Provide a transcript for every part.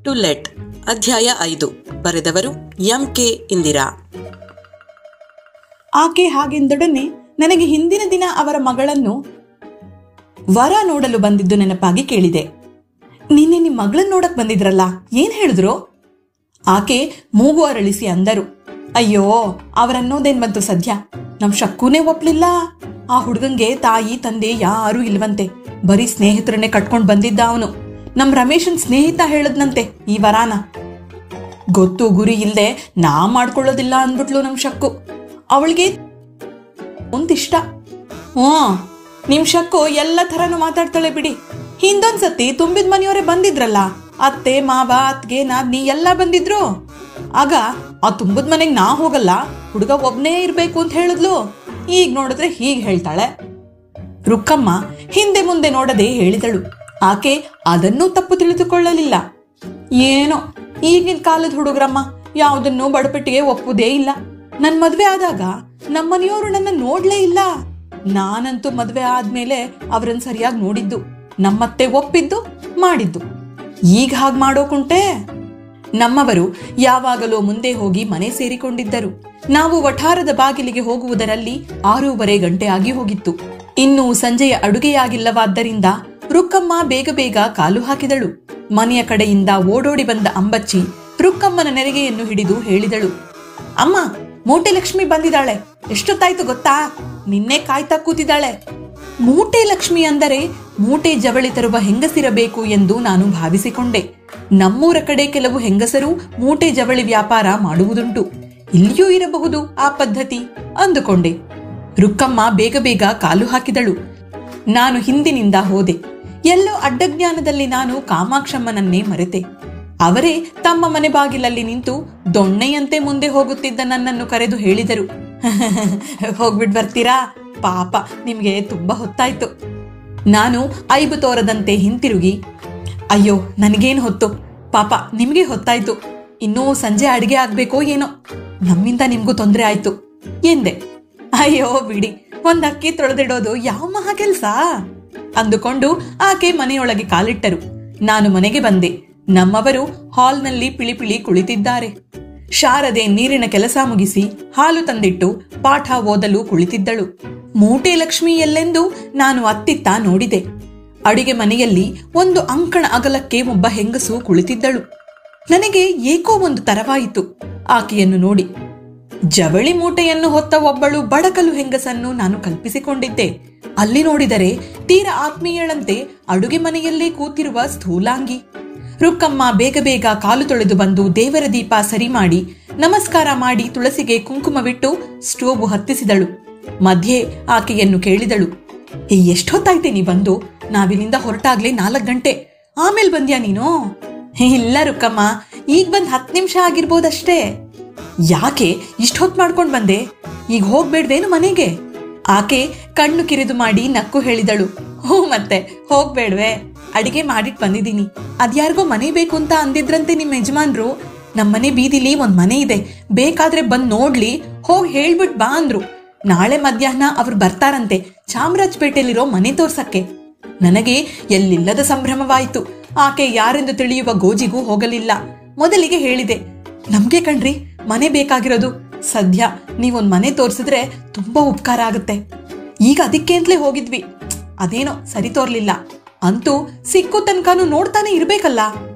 To let. ಅಧ್ಯಾಯ 5. ಬರೆದವರು MK. Indira. ಆಕೆ ಹಾಗೆಂದೊಡನೆ ನನಗೆ ಹಿಂದಿನ ದಿನ ಅವರ ಮಗಳನ್ನು ವರ ನೋಡಲು ಬಂದಿದ್ದು ನೆನಪಾಗಿ ಕೇಳಿದೆ. ನಿನ್ನೆ ನಿಮ್ಮ ಮಗಳನ್ನ ನೋಡಕ್ ಬಂದಿದ್ರಲ್ಲ, ಏನ್ ಹೇಳಿದ್ರು? ಆಕೆ ಮೂಗು ಅರಳಿಸಿ ಅಂದರು. ಅಯ್ಯೋ, ಅವರನ್ನೋದೇನ್ ಬಂತು ಸದ್ಯ. ನಮ್ ಶಕ್ಕೂನೇ ಒಪ್ಲಿಲ್ಲ. ಆ ಹುಡುಗಂಗೆ ತಾಯಿ ತಂದೆ ಯಾರೂ ಇಲ್ವಂತೆ. ಬರೀ ಸ್ನೇಹಿತರನ್ನೇ ಕಟ್ಕೊಂಡ್ ಬಂದಿದ್ದ ಅವನು. ನಮ್ ರಮೇಶನ್ ಸ್ನೇಹಿತ ಹೇಳದ್ನಂತೆ ಈ ವರಾನ. ಗೊತ್ತು ಗುರಿ ಇಲ್ದೆ ನಾ ಮಾಡ್ಕೊಳ್ಳೋದಿಲ್ಲ ಅಂದ್ಬಿಟ್ಲು ನಮ್ ಶಕ್ಕು. ಅವಳಿಗೆ ಒಂದಿಷ್ಟ. ನಿಮ್ ಶಕ್ಕು ಎಲ್ಲ ಥರನು ಮಾತಾಡ್ತಾಳೆ ಬಿಡಿ. ಹಿಂದೊಂದ್ಸತಿ ತುಂಬಿದ ಮನೆಯವರೇ ಬಂದಿದ್ರಲ್ಲ, ಅತ್ತೆ ಮಾವ ಅತ್ಗೆ ನಾದ್ನಿ ಎಲ್ಲ ಬಂದಿದ್ರು. ಆಗ ಆ ತುಂಬಿದ ಮನೆಗ್ ನಾ ಹೋಗಲ್ಲ, ಹುಡುಗ ಒಬ್ನೇ ಇರ್ಬೇಕು ಅಂತ ಹೇಳಿದ್ಲು. ಈಗ ನೋಡಿದ್ರೆ ಹೀಗ್ ಹೇಳ್ತಾಳೆ. ರುಕ್ಕಮ್ಮ ಹಿಂದೆ ಮುಂದೆ ನೋಡದೆ ಹೇಳಿದಳು. ಆಕೆ ಅದನ್ನೂ ತಪ್ಪು ತಿಳಿದುಕೊಳ್ಳಲಿಲ್ಲ. ಏನೋ ಈಗಿನ ಕಾಲದ ಹುಡುಗ್ರಮ್ಮ ಯಾವುದನ್ನು ಬಡಪೆಟ್ಟಿಗೆ ಒಪ್ಪುದೇ ಇಲ್ಲ. ನನ್ ಮದ್ವೆ ಆದಾಗ ನಮ್ಮನೆಯವರು ನನ್ನ ನೋಡ್ಲೇ ಇಲ್ಲ. ನಾನಂತೂ ಮದ್ವೆ ಆದ್ಮೇಲೆ ಅವರನ್ನ ಸರಿಯಾಗಿ ನೋಡಿದ್ದು, ನಮ್ಮತ್ತೆ ಒಪ್ಪಿದ್ದು ಮಾಡಿದ್ದು. ಈಗ ಹಾಗೆ ಮಾಡೋಕುಂಟೆ? ನಮ್ಮವರು ಯಾವಾಗಲೂ ಮುಂದೆ ಹೋಗಿ ಮನೆ ಸೇರಿಕೊಂಡಿದ್ದರು. ನಾವು ವಠಾರದ ಬಾಗಿಲಿಗೆ ಹೋಗುವುದರಲ್ಲಿ 6:30 ಗಂಟೆ ಆಗಿ ಹೋಗಿತ್ತು. ಇನ್ನು ಸಂಜೆಯ ಅಡುಗೆಯಾಗಿಲ್ಲವಾದ್ದರಿಂದ ರುಕ್ಕಮ್ಮ ಬೇಗ ಬೇಗ ಕಾಲು ಹಾಕಿದಳು. ಮನೆಯ ಕಡೆಯಿಂದ ಓಡೋಡಿ ಬಂದ ಅಂಬಚ್ಚಿ ರುಕ್ಕಮ್ಮನ ನೆರಿಗೆಯನ್ನು ಹಿಡಿದು ಹೇಳಿದಳು. ಅಮ್ಮ, ಮೂಟೆ ಲಕ್ಷ್ಮಿ ಬಂದಿದ್ದಾಳೆ. ಎಷ್ಟೊತ್ತಾಯ್ತು ಗೊತ್ತಾ? ನಿನ್ನೆ ಕಾಯ್ತಾ ಕೂತಿದ್ದಾಳೆ. ಮೂಟೆ ಲಕ್ಷ್ಮಿ ಅಂದರೆ ಮೂಟೆ ಜವಳಿ ತರುವ ಹೆಂಗಸಿರಬೇಕು ಎಂದು ನಾನು ಭಾವಿಸಿಕೊಂಡೆ. ನಮ್ಮೂರ ಕಡೆ ಕೆಲವು ಹೆಂಗಸರು ಮೂಟೆ ಜವಳಿ ವ್ಯಾಪಾರ ಮಾಡುವುದುಂಟು. ಇಲ್ಲಿಯೂ ಇರಬಹುದು ಆ ಪದ್ಧತಿ ಅಂದುಕೊಂಡೆ. ರುಕ್ಕಮ್ಮ ಬೇಗ ಬೇಗ ಕಾಲು ಹಾಕಿದಳು. ನಾನು ಹಿಂದಿನಿಂದ ಹೋದೆ. ಎಲ್ಲೋ ಅಡ್ಡಜ್ಞಾನದಲ್ಲಿ ನಾನು ಕಾಮಾಕ್ಷಮ್ಮನನ್ನೇ ಮರೆತೆ. ಅವರೇ ತಮ್ಮ ಮನೆ ಬಾಗಿಲಲ್ಲಿ ನಿಂತು ದೊಣ್ಣೆಯಂತೆ ಮುಂದೆ ಹೋಗುತ್ತಿದ್ದ ನನ್ನನ್ನು ಕರೆದು ಹೇಳಿದರು. ಹೋಗ್ಬಿಟ್ ಬರ್ತೀರಾ? ಪಾಪ, ನಿಮ್ಗೆ ತುಂಬಾ ಹೊತ್ತಾಯ್ತು. ನಾನು ಐಬು ತೋರದಂತೆ ಹಿಂತಿರುಗಿ, ಅಯ್ಯೋ ನನಗೇನು ಹೊತ್ತು, ಪಾಪ ನಿಮ್ಗೆ ಹೊತ್ತಾಯ್ತು. ಇನ್ನೂ ಸಂಜೆ ಅಡಿಗೆ ಆಗ್ಬೇಕೋ ಏನೋ, ನಮ್ಮಿಂದ ನಿಮ್ಗೂ ತೊಂದರೆ ಆಯ್ತು ಎಂದೆ. ಅಯ್ಯೋ ಬಿಡಿ, ಒಂದ್ ಅಕ್ಕಿ ತೊಳೆದಿಡೋದು ಯಾವ ಮಹಾ ಕೆಲ್ಸ ಅಂದುಕೊಂಡು ಆಕೆ ಮನೆಯೊಳಗೆ ಕಾಲಿಟ್ಟರು. ನಾನು ಮನೆಗೆ ಬಂದೆ. ನಮ್ಮವರು ಹಾಲ್ನಲ್ಲಿ ಪಿಳಿಪಿಳಿ ಕುಳಿತಿದ್ದಾರೆ. ಶಾರದೆ ನೀರಿನ ಕೆಲಸ ಮುಗಿಸಿ ಹಾಲು ತಂದಿಟ್ಟು ಪಾಠ ಓದಲು ಕುಳಿತಿದ್ದಳು. ಮೂಟೆ ಲಕ್ಷ್ಮಿ ಎಲ್ಲೆಂದು ನಾನು ಅತ್ತಿತ್ತ ನೋಡಿದೆ. ಅಡಿಗೆ ಮನೆಯಲ್ಲಿ ಒಂದು ಅಂಕಣ ಅಗಲಕ್ಕೆ ಒಬ್ಬ ಹೆಂಗಸು ಕುಳಿತಿದ್ದಳು. ನನಗೆ ಏಕೋ ಒಂದು ತರವಾಯಿತು ಆಕೆಯನ್ನು ನೋಡಿ. ಜವಳಿ ಮೂಟೆಯನ್ನು ಹೊತ್ತ ಒಬ್ಬಳು ಬಡಕಲು ಹೆಂಗಸನ್ನು ನಾನು ಕಲ್ಪಿಸಿಕೊಂಡಿದ್ದೆ. ಅಲ್ಲಿ ನೋಡಿದರೆ ತೀರ ಆತ್ಮೀಯಳಂತೆ ಅಡುಗೆ ಮನೆಯಲ್ಲೇ ಕೂತಿರುವ ಸ್ಥೂಲಾಂಗಿ. ರುಕ್ಕಮ್ಮ ಬೇಗ ಬೇಗ ಕಾಲು ತೊಳೆದು ಬಂದು ದೇವರ ದೀಪ ಸರಿ ಮಾಡಿ ನಮಸ್ಕಾರ ಮಾಡಿ ತುಳಸಿಗೆ ಕುಂಕುಮವಿಟ್ಟು ಸ್ಟೋವ್ ಹತ್ತಿಸಿದಳು. ಮಧ್ಯೆ ಆಕೆಯನ್ನು ಕೇಳಿದಳು, ಎಷ್ಟೊತ್ತಾಯ್ತೆ ನೀ ಬಂದು? ನಾವಿಲ್ಲಿಂದ ಹೊರಟಾಗ್ಲೇ 4 ಗಂಟೆ. ಆಮೇಲೆ ಬಂದ್ಯಾ ನೀನು? ಇಲ್ಲ ರುಕ್ಕಮ್ಮ, ಈಗ ಬಂದ್ 10 ನಿಮಿಷ ಆಗಿರ್ಬೋದಷ್ಟೇ. ಯಾಕೆ ಇಷ್ಟೊತ್ತು ಮಾಡ್ಕೊಂಡ್ ಬಂದೆ? ಈಗ ಹೋಗ್ಬೇಡ್ವೇನು ಮನೆಗೆ? ಆಕೆ ಕಣ್ಣು ಕಿರಿದು ಮಾಡಿ ನಕ್ಕು ಹೇಳಿದಳು. ಹ್ಞೂ, ಮತ್ತೆ ಹೋಗ್ಬೇಡ್ವೆ? ಅಡಿಗೆ ಮಾಡಿಟ್ ಬಂದಿದ್ದೀನಿ. ಅದ್ಯಾರಿಗೋ ಮನೆ ಬೇಕು ಅಂತ ಅಂದಿದ್ರಂತೆ ನಿಮ್ಮ ಯಜಮಾನ್ರು. ನಮ್ಮನೆ ಬೀದಿಲಿ ಒಂದ್ ಮನೆ ಇದೆ, ಬೇಕಾದ್ರೆ ಬಂದ್ ನೋಡ್ಲಿ, ಹೋಗಿ ಹೇಳ್ಬಿಟ್ ಬಾ ಅಂದ್ರು. ನಾಳೆ ಮಧ್ಯಾಹ್ನ ಅವ್ರು ಬರ್ತಾರಂತೆ ಚಾಮರಾಜಪೇಟೆಯಲ್ಲಿರೋ ಮನೆ ತೋರ್ಸಕ್ಕೆ. ನನಗೆ ಎಲ್ಲಿಲ್ಲದ ಸಂಭ್ರಮವಾಯಿತು. ಆಕೆ ಯಾರೆಂದು ತಿಳಿಯುವ ಗೋಜಿಗೂ ಹೋಗಲಿಲ್ಲ. ಮೊದಲಿಗೆ ಹೇಳಿದೆ, ನಮ್ಗೆ ಕಣ್ರಿ ಮನೆ ಬೇಕಾಗಿರೋದು. ಸದ್ಯ ನೀವೊಂದ್ ಮನೆ ತೋರ್ಸಿದ್ರೆ ತುಂಬಾ ಉಪಕಾರ ಆಗುತ್ತೆ. ಈಗ ಅದಕ್ಕೆ ಅಂತಲೇ ಹೋಗಿದ್ವಿ, ಅದೇನೋ ಸರಿ ತೋರ್ಲಿಲ್ಲ. ಅಂತೂ ಸಿಕ್ಕು ತನಕನೂ ನೋಡ್ತಾನೆ ಇರ್ಬೇಕಲ್ಲ.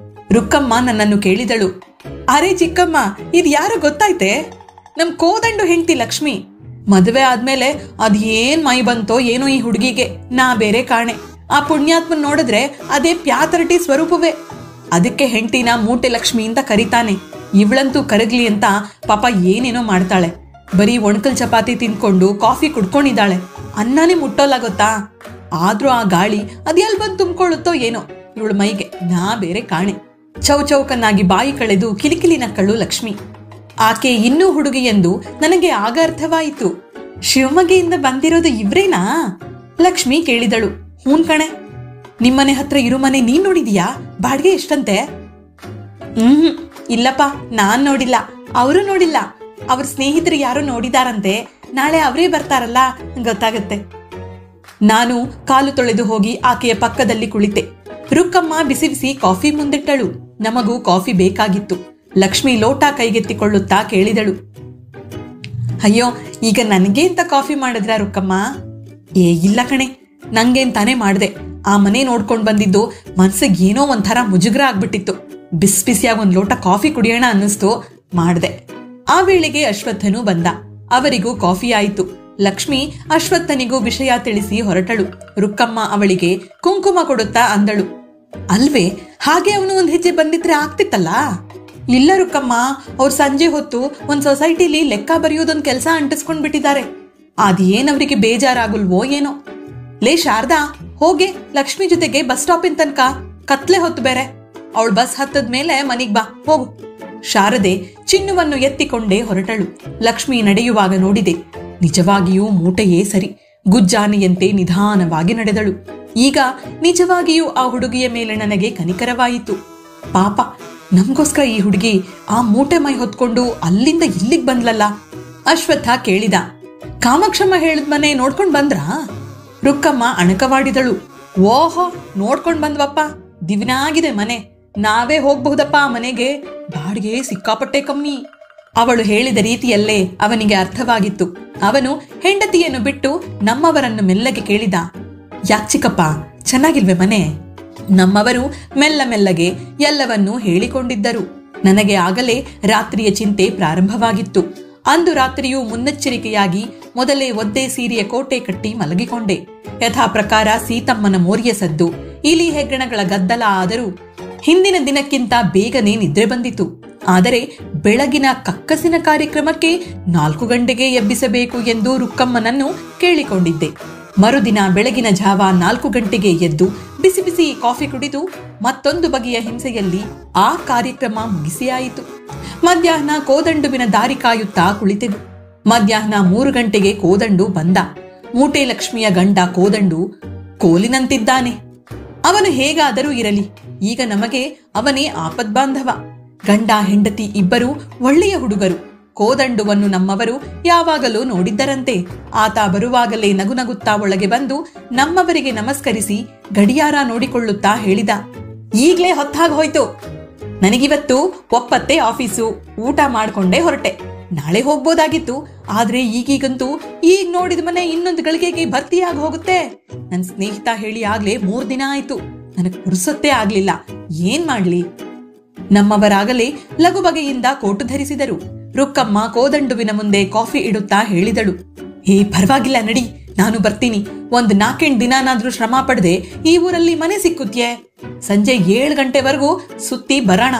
ರುಕ್ಕಮ್ಮ ನನ್ನನ್ನು ಕೇಳಿದಳು. ಅರೆ ಚಿಕ್ಕಮ್ಮ, ಇದ್ ಯಾರು ಗೊತ್ತಾಯ್ತೆ? ನಮ್ ಕೋದಂಡು ಹೆಂಡ್ತಿ ಲಕ್ಷ್ಮಿ. ಮದುವೆ ಆದ್ಮೇಲೆ ಅದೇನ್ ಮೈ ಬಂತೋ ಏನೋ ಈ ಹುಡುಗಿಗೆ. ನಾ ಬೇರೆ ಕಾಣೆ. ಆ ಪುಣ್ಯಾತ್ಮನ್ ನೋಡಿದ್ರೆ ಅದೇ ಪ್ಯಾತರಟಿ ಸ್ವರೂಪವೇ. ಅದಕ್ಕೆ ಹೆಂಡ್ತಿನ ಮೂಟೆ ಲಕ್ಷ್ಮಿ ಅಂತ ಕರೀತಾನೆ. ಇವಳಂತೂ ಕರಗ್ಲಿ ಅಂತ ಪಾಪ ಏನೇನೋ ಮಾಡ್ತಾಳೆ. ಬರೀ ಒಣಕಲ್ ಚಪಾತಿ ತಿನ್ಕೊಂಡು ಕಾಫಿ ಕುಡ್ಕೊಂಡಿದ್ದಾಳೆ. ಅನ್ನನೇ ಮುಟ್ಟೋಲ್ಲ ಗೊತ್ತಾ. ಆದ್ರೂ ಆ ಗಾಳಿ ಅದೆಲ್ ಬಂದು ತುಂಬಿಕೊಳ್ಳುತ್ತೋ ಏನೋ ಇವಳ ಮೈಗೆ. ನಾ ಬೇರೆ ಕಾಣೆ. ಚೌಕನ್ನಾಗಿ ಬಾಯಿ ಕಳೆದು ಕಿಲಿಕಿಲಿ ನಕ್ಕಳು ಲಕ್ಷ್ಮಿ. ಆಕೆ ಇನ್ನೂ ಹುಡುಗಿ ಎಂದು ನನಗೆ ಆಗ ಅರ್ಥವಾಯಿತು. ಶಿವಮೊಗ್ಗೆಯಿಂದ ಬಂದಿರೋದು ಇವ್ರೇನಾ? ಲಕ್ಷ್ಮಿ ಕೇಳಿದಳು. ಹೂನ್ ಕಣೆ. ನಿಮ್ಮನೆ ಹತ್ರ ಇರೋ ಮನೆ ನೀನ್ ನೋಡಿದೀಯಾ? ಬಾಡಿಗೆ ಎಷ್ಟಂತೆ? ಇಲ್ಲಪ್ಪ, ನಾನ್ ನೋಡಿಲ್ಲ, ಅವರು ನೋಡಿಲ್ಲ. ಅವ್ರ ಸ್ನೇಹಿತರು ಯಾರು ನೋಡಿದಾರಂತೆ. ನಾಳೆ ಅವರೇ ಬರ್ತಾರಲ್ಲ, ಗೊತ್ತಾಗತ್ತೆ. ನಾನು ಕಾಲು ತೊಳೆದು ಹೋಗಿ ಆಕೆಯ ಪಕ್ಕದಲ್ಲಿ ಕುಳಿತೆ. ರುಕ್ಕಮ್ಮ ಬಿಸಿ ಬಿಸಿ ಕಾಫಿ ಮುಂದಿಟ್ಟಳು. ನಮಗೂ ಕಾಫಿ ಬೇಕಾಗಿತ್ತು. ಲಕ್ಷ್ಮಿ ಲೋಟ ಕೈಗೆತ್ತಿಕೊಳ್ಳುತ್ತಾ ಕೇಳಿದಳು, ಅಯ್ಯೋ, ಈಗ ನನಗೆ ಅಂತ ಕಾಫಿ ಮಾಡಿದ್ರ ರುಕ್ಕಮ್ಮ? ಇಲ್ಲ ಕಣೆ, ನಂಗೇನ್ ತಾನೇ ಮಾಡ್ದೆ. ಆ ಮನೆ ನೋಡ್ಕೊಂಡ್ ಬಂದಿದ್ದು ಮನ್ಸಿಗೆ ಏನೋ ಒಂಥರ ಮುಜುಗರ ಆಗ್ಬಿಟ್ಟಿತ್ತು. ಬಿಸಿ ಬಿಸಿಯಾಗಿ ಒಂದ್ ಲೋಟ ಕಾಫಿ ಕುಡಿಯೋಣ ಅನ್ನಿಸ್ತು, ಮಾಡ್ದೆ. ಆ ವೇಳೆಗೆ ಅಶ್ವತ್ಥನು ಬಂದ. ಅವರಿಗೂ ಕಾಫಿ ಆಯಿತು. ಲಕ್ಷ್ಮಿ ಅಶ್ವತ್ಥನಿಗೂ ವಿಷಯ ತಿಳಿಸಿ ಹೊರಟಳು. ರುಕ್ಕಮ್ಮ ಅವಳಿಗೆ ಕುಂಕುಮ ಕೊಡುತ್ತಾ ಅಂದಳು, ಅಲ್ವೇ, ಹಾಗೆ ಅವನು ಒಂದ್ ಹೆಜ್ಜೆ ಬಂದಿದ್ರೆ ಆಗ್ತಿತ್ತಲ್ಲ? ಇಲ್ಲ ರುಕ್ಕಮ್ಮ, ಅವ್ರು ಸಂಜೆ ಹೊತ್ತು ಒಂದ್ ಸೊಸೈಟಿಲಿ ಲೆಕ್ಕ ಬರೆಯೋದೊಂದ್ ಕೆಲಸ ಅಂಟಿಸ್ಕೊಂಡ್ ಬಿಟ್ಟಿದ್ದಾರೆ. ಅದೇನವ್ರಿಗೆ ಬೇಜಾರಾಗುಲ್ವೋ ಏನೋ. ಲೇ ಶಾರದಾ, ಹೋಗೆ ಲಕ್ಷ್ಮಿ ಜೊತೆಗೆ ಬಸ್ ಸ್ಟಾಪಿನ ತನಕ. ಕತ್ಲೆ ಹೊತ್ತು ಬೇರೆ. ಅವಳು ಬಸ್ ಹತ್ತದ ಮೇಲೆ ಮನಿಗ್ ಬಾ, ಹೋಗು. ಶಾರದೆ ಚಿನ್ನುವನ್ನು ಎತ್ತಿಕೊಂಡೇ ಹೊರಟಳು. ಲಕ್ಷ್ಮಿ ನಡೆಯುವಾಗ ನೋಡಿದೆ, ನಿಜವಾಗಿಯೂ ಮೂಟೆಯೇ ಸರಿ. ಗುಜ್ಜಾನೆಯಂತೆ ನಿಧಾನವಾಗಿ ನಡೆದಳು. ಈಗ ನಿಜವಾಗಿಯೂ ಆ ಹುಡುಗಿಯ ಮೇಲೆ ನನಗೆ ಕನಿಕರವಾಯಿತು. ಪಾಪ, ನಮ್ಗೋಸ್ಕರ ಈ ಹುಡುಗಿ ಆ ಮೂಟೆ ಮೈ ಹೊತ್ಕೊಂಡು ಅಲ್ಲಿಂದ ಇಲ್ಲಿಗೆ ಬಂದ್ಲಲ್ಲ. ಅಶ್ವತ್ಥ ಕೇಳಿದ, ಕಾಮಾಕ್ಷಮ್ಮ ಹೇಳಿದ ಮನೆ ನೋಡ್ಕೊಂಡ್ ಬಂದ್ರಾ? ರುಕ್ಕಮ್ಮ ಅಣಕವಾಡಿದಳು, ಓಹೋ, ನೋಡ್ಕೊಂಡ್ ಬಂದ್ವಪ್ಪ. ದಿವ್ನಾಗಿದೆ ಮನೆ. ನಾವೇ ಹೋಗ್ಬಹುದಪ್ಪ ಆ ಮನೆಗೆ. ಬಾಡಿಗೆ ಸಿಕ್ಕಾಪಟ್ಟೆ ಕಮ್ಮಿ. ಅವಳು ಹೇಳಿದ ರೀತಿಯಲ್ಲೇ ಅವನಿಗೆ ಅರ್ಥವಾಗಿತ್ತು. ಅವನು ಹೆಂಡತಿಯನ್ನು ಬಿಟ್ಟು ನಮ್ಮವರನ್ನು ಮೆಲ್ಲಗೆ ಕೇಳಿದ, ಯಾಕ್ ಚಿಕ್ಕಪ್ಪ, ಚೆನ್ನಾಗಿಲ್ವೇ ಮನೆ? ನಮ್ಮವರು ಮೆಲ್ಲ ಮೆಲ್ಲಗೆ ಎಲ್ಲವನ್ನೂ ಹೇಳಿಕೊಂಡಿದ್ದರು. ನನಗೆ ಆಗಲೇ ರಾತ್ರಿಯ ಚಿಂತೆ ಪ್ರಾರಂಭವಾಗಿತ್ತು. ಅಂದು ರಾತ್ರಿಯೂ ಮುನ್ನೆಚ್ಚರಿಕೆಯಾಗಿ ಮೊದಲೇ ಒದ್ದೆ ಸೀರೆಯ ಕೋಟೆ ಕಟ್ಟಿ ಮಲಗಿಕೊಂಡೆ. ಯಥಾ ಪ್ರಕಾರ ಸೀತಮ್ಮನ ಮೋರಿಯ ಸದ್ದು, ಇಲಿ ಹೆಗ್ಗಣಗಳ ಗದ್ದಲ ಆದರೂ ಹಿಂದಿನ ದಿನಕ್ಕಿಂತ ಬೇಗನೆ ನಿದ್ರೆ ಬಂದಿತು. ಆದರೆ ಬೆಳಗಿನ ಕಕ್ಕಸಿನ ಕಾರ್ಯಕ್ರಮಕ್ಕೆ 4 ಗಂಟೆಗೆ ಎಬ್ಬಿಸಬೇಕು ಎಂದು ರುಕ್ಕಮ್ಮನನ್ನು ಕೇಳಿಕೊಂಡಿದ್ದೆ. ಮರುದಿನ ಬೆಳಗಿನ ಜಾವ 4 ಗಂಟೆಗೆ ಎದ್ದು ಬಿಸಿ ಬಿಸಿ ಕಾಫಿ ಕುಡಿದು ಮತ್ತೊಂದು ಬಗೆಯ ಹಿಂಸೆಯಲ್ಲಿ ಆ ಕಾರ್ಯಕ್ರಮ ಮುಗಿಸಿಯಾಯಿತು. ಮಧ್ಯಾಹ್ನ ಕೋದಂಡುವಿನ ದಾರಿ ಕಾಯುತ್ತಾ ಕುಳಿತೆವು. ಮಧ್ಯಾಹ್ನ 3 ಗಂಟೆಗೆ ಕೋದಂಡು ಬಂದ. ಮೂಟೆ ಲಕ್ಷ್ಮಿಯ ಗಂಡ ಕೋದಂಡು ಕೋಲಿನಂತಿದ್ದಾನೆ. ಅವನು ಹೇಗಾದರೂ ಇರಲಿ, ಈಗ ನಮಗೆ ಅವನೇ ಆಪದ್ಬಾಂಧವ. ಗಂಡ ಹೆಂಡತಿ ಇಬ್ಬರೂ ಒಳ್ಳೆಯ ಹುಡುಗರು. ಕೋದಂಡುವನ್ನು ನಮ್ಮವರು ಯಾವಾಗಲೂ ನೋಡಿದ್ದರಂತೆ. ಆತ ಬರುವಾಗಲೇ ನಗುನಗುತ್ತಾ ಒಳಗೆ ಬಂದು ನಮ್ಮವರಿಗೆ ನಮಸ್ಕರಿಸಿ ಗಡಿಯಾರ ನೋಡಿಕೊಳ್ಳುತ್ತಾ ಹೇಳಿದ, ಈಗ್ಲೇ ಹೊತ್ತಾಗ ಹೋಯ್ತು. ನನಗಿವತ್ತು ಒಪ್ಪತ್ತೆ ಆಫೀಸು. ಊಟ ಮಾಡ್ಕೊಂಡೇ ಹೊರಟೆ. ನಾಳೆ ಹೋಗ್ಬೋದಾಗಿತ್ತು, ಆದ್ರೆ ಈಗೀಗಂತೂ ಈಗ ನೋಡಿದ ಮನೆ ಇನ್ನೊಂದು ಗಳಿಗೆಗೆ ಭರ್ತಿಯಾಗಿ ಹೋಗುತ್ತೆ. ನನ್ ಸ್ನೇಹಿತ ಹೇಳಿ ಆಗ್ಲೇ 3 ದಿನ ಆಯ್ತು. ನನಗ್ ಪುರ್ಸೊತ್ತೇ ಆಗ್ಲಿಲ್ಲ. ಏನ್ ಮಾಡ್ಲಿ? ನಮ್ಮವರಾಗಲೇ ಲಘು ಬಗೆಯಿಂದ ಕೋಟು ಧರಿಸಿದರು. ರುಕ್ಕಮ್ಮ ಕೋದಂಡುವಿನ ಮುಂದೆ ಕಾಫಿ ಇಡುತ್ತಾ ಹೇಳಿದಳು, ಪರವಾಗಿಲ್ಲ ನಡಿ, ನಾನು ಬರ್ತೀನಿ. 4 ದಿನಾನಾದ್ರೂ ಶ್ರಮ ಪಡೆದೆ ಈ ಊರಲ್ಲಿ ಮನೆ ಸಿಕ್ಕುತ್ಯೆ. ಸಂಜೆ 7 ಗಂಟೆವರೆಗೂ ಸುತ್ತಿ ಬರೋಣ.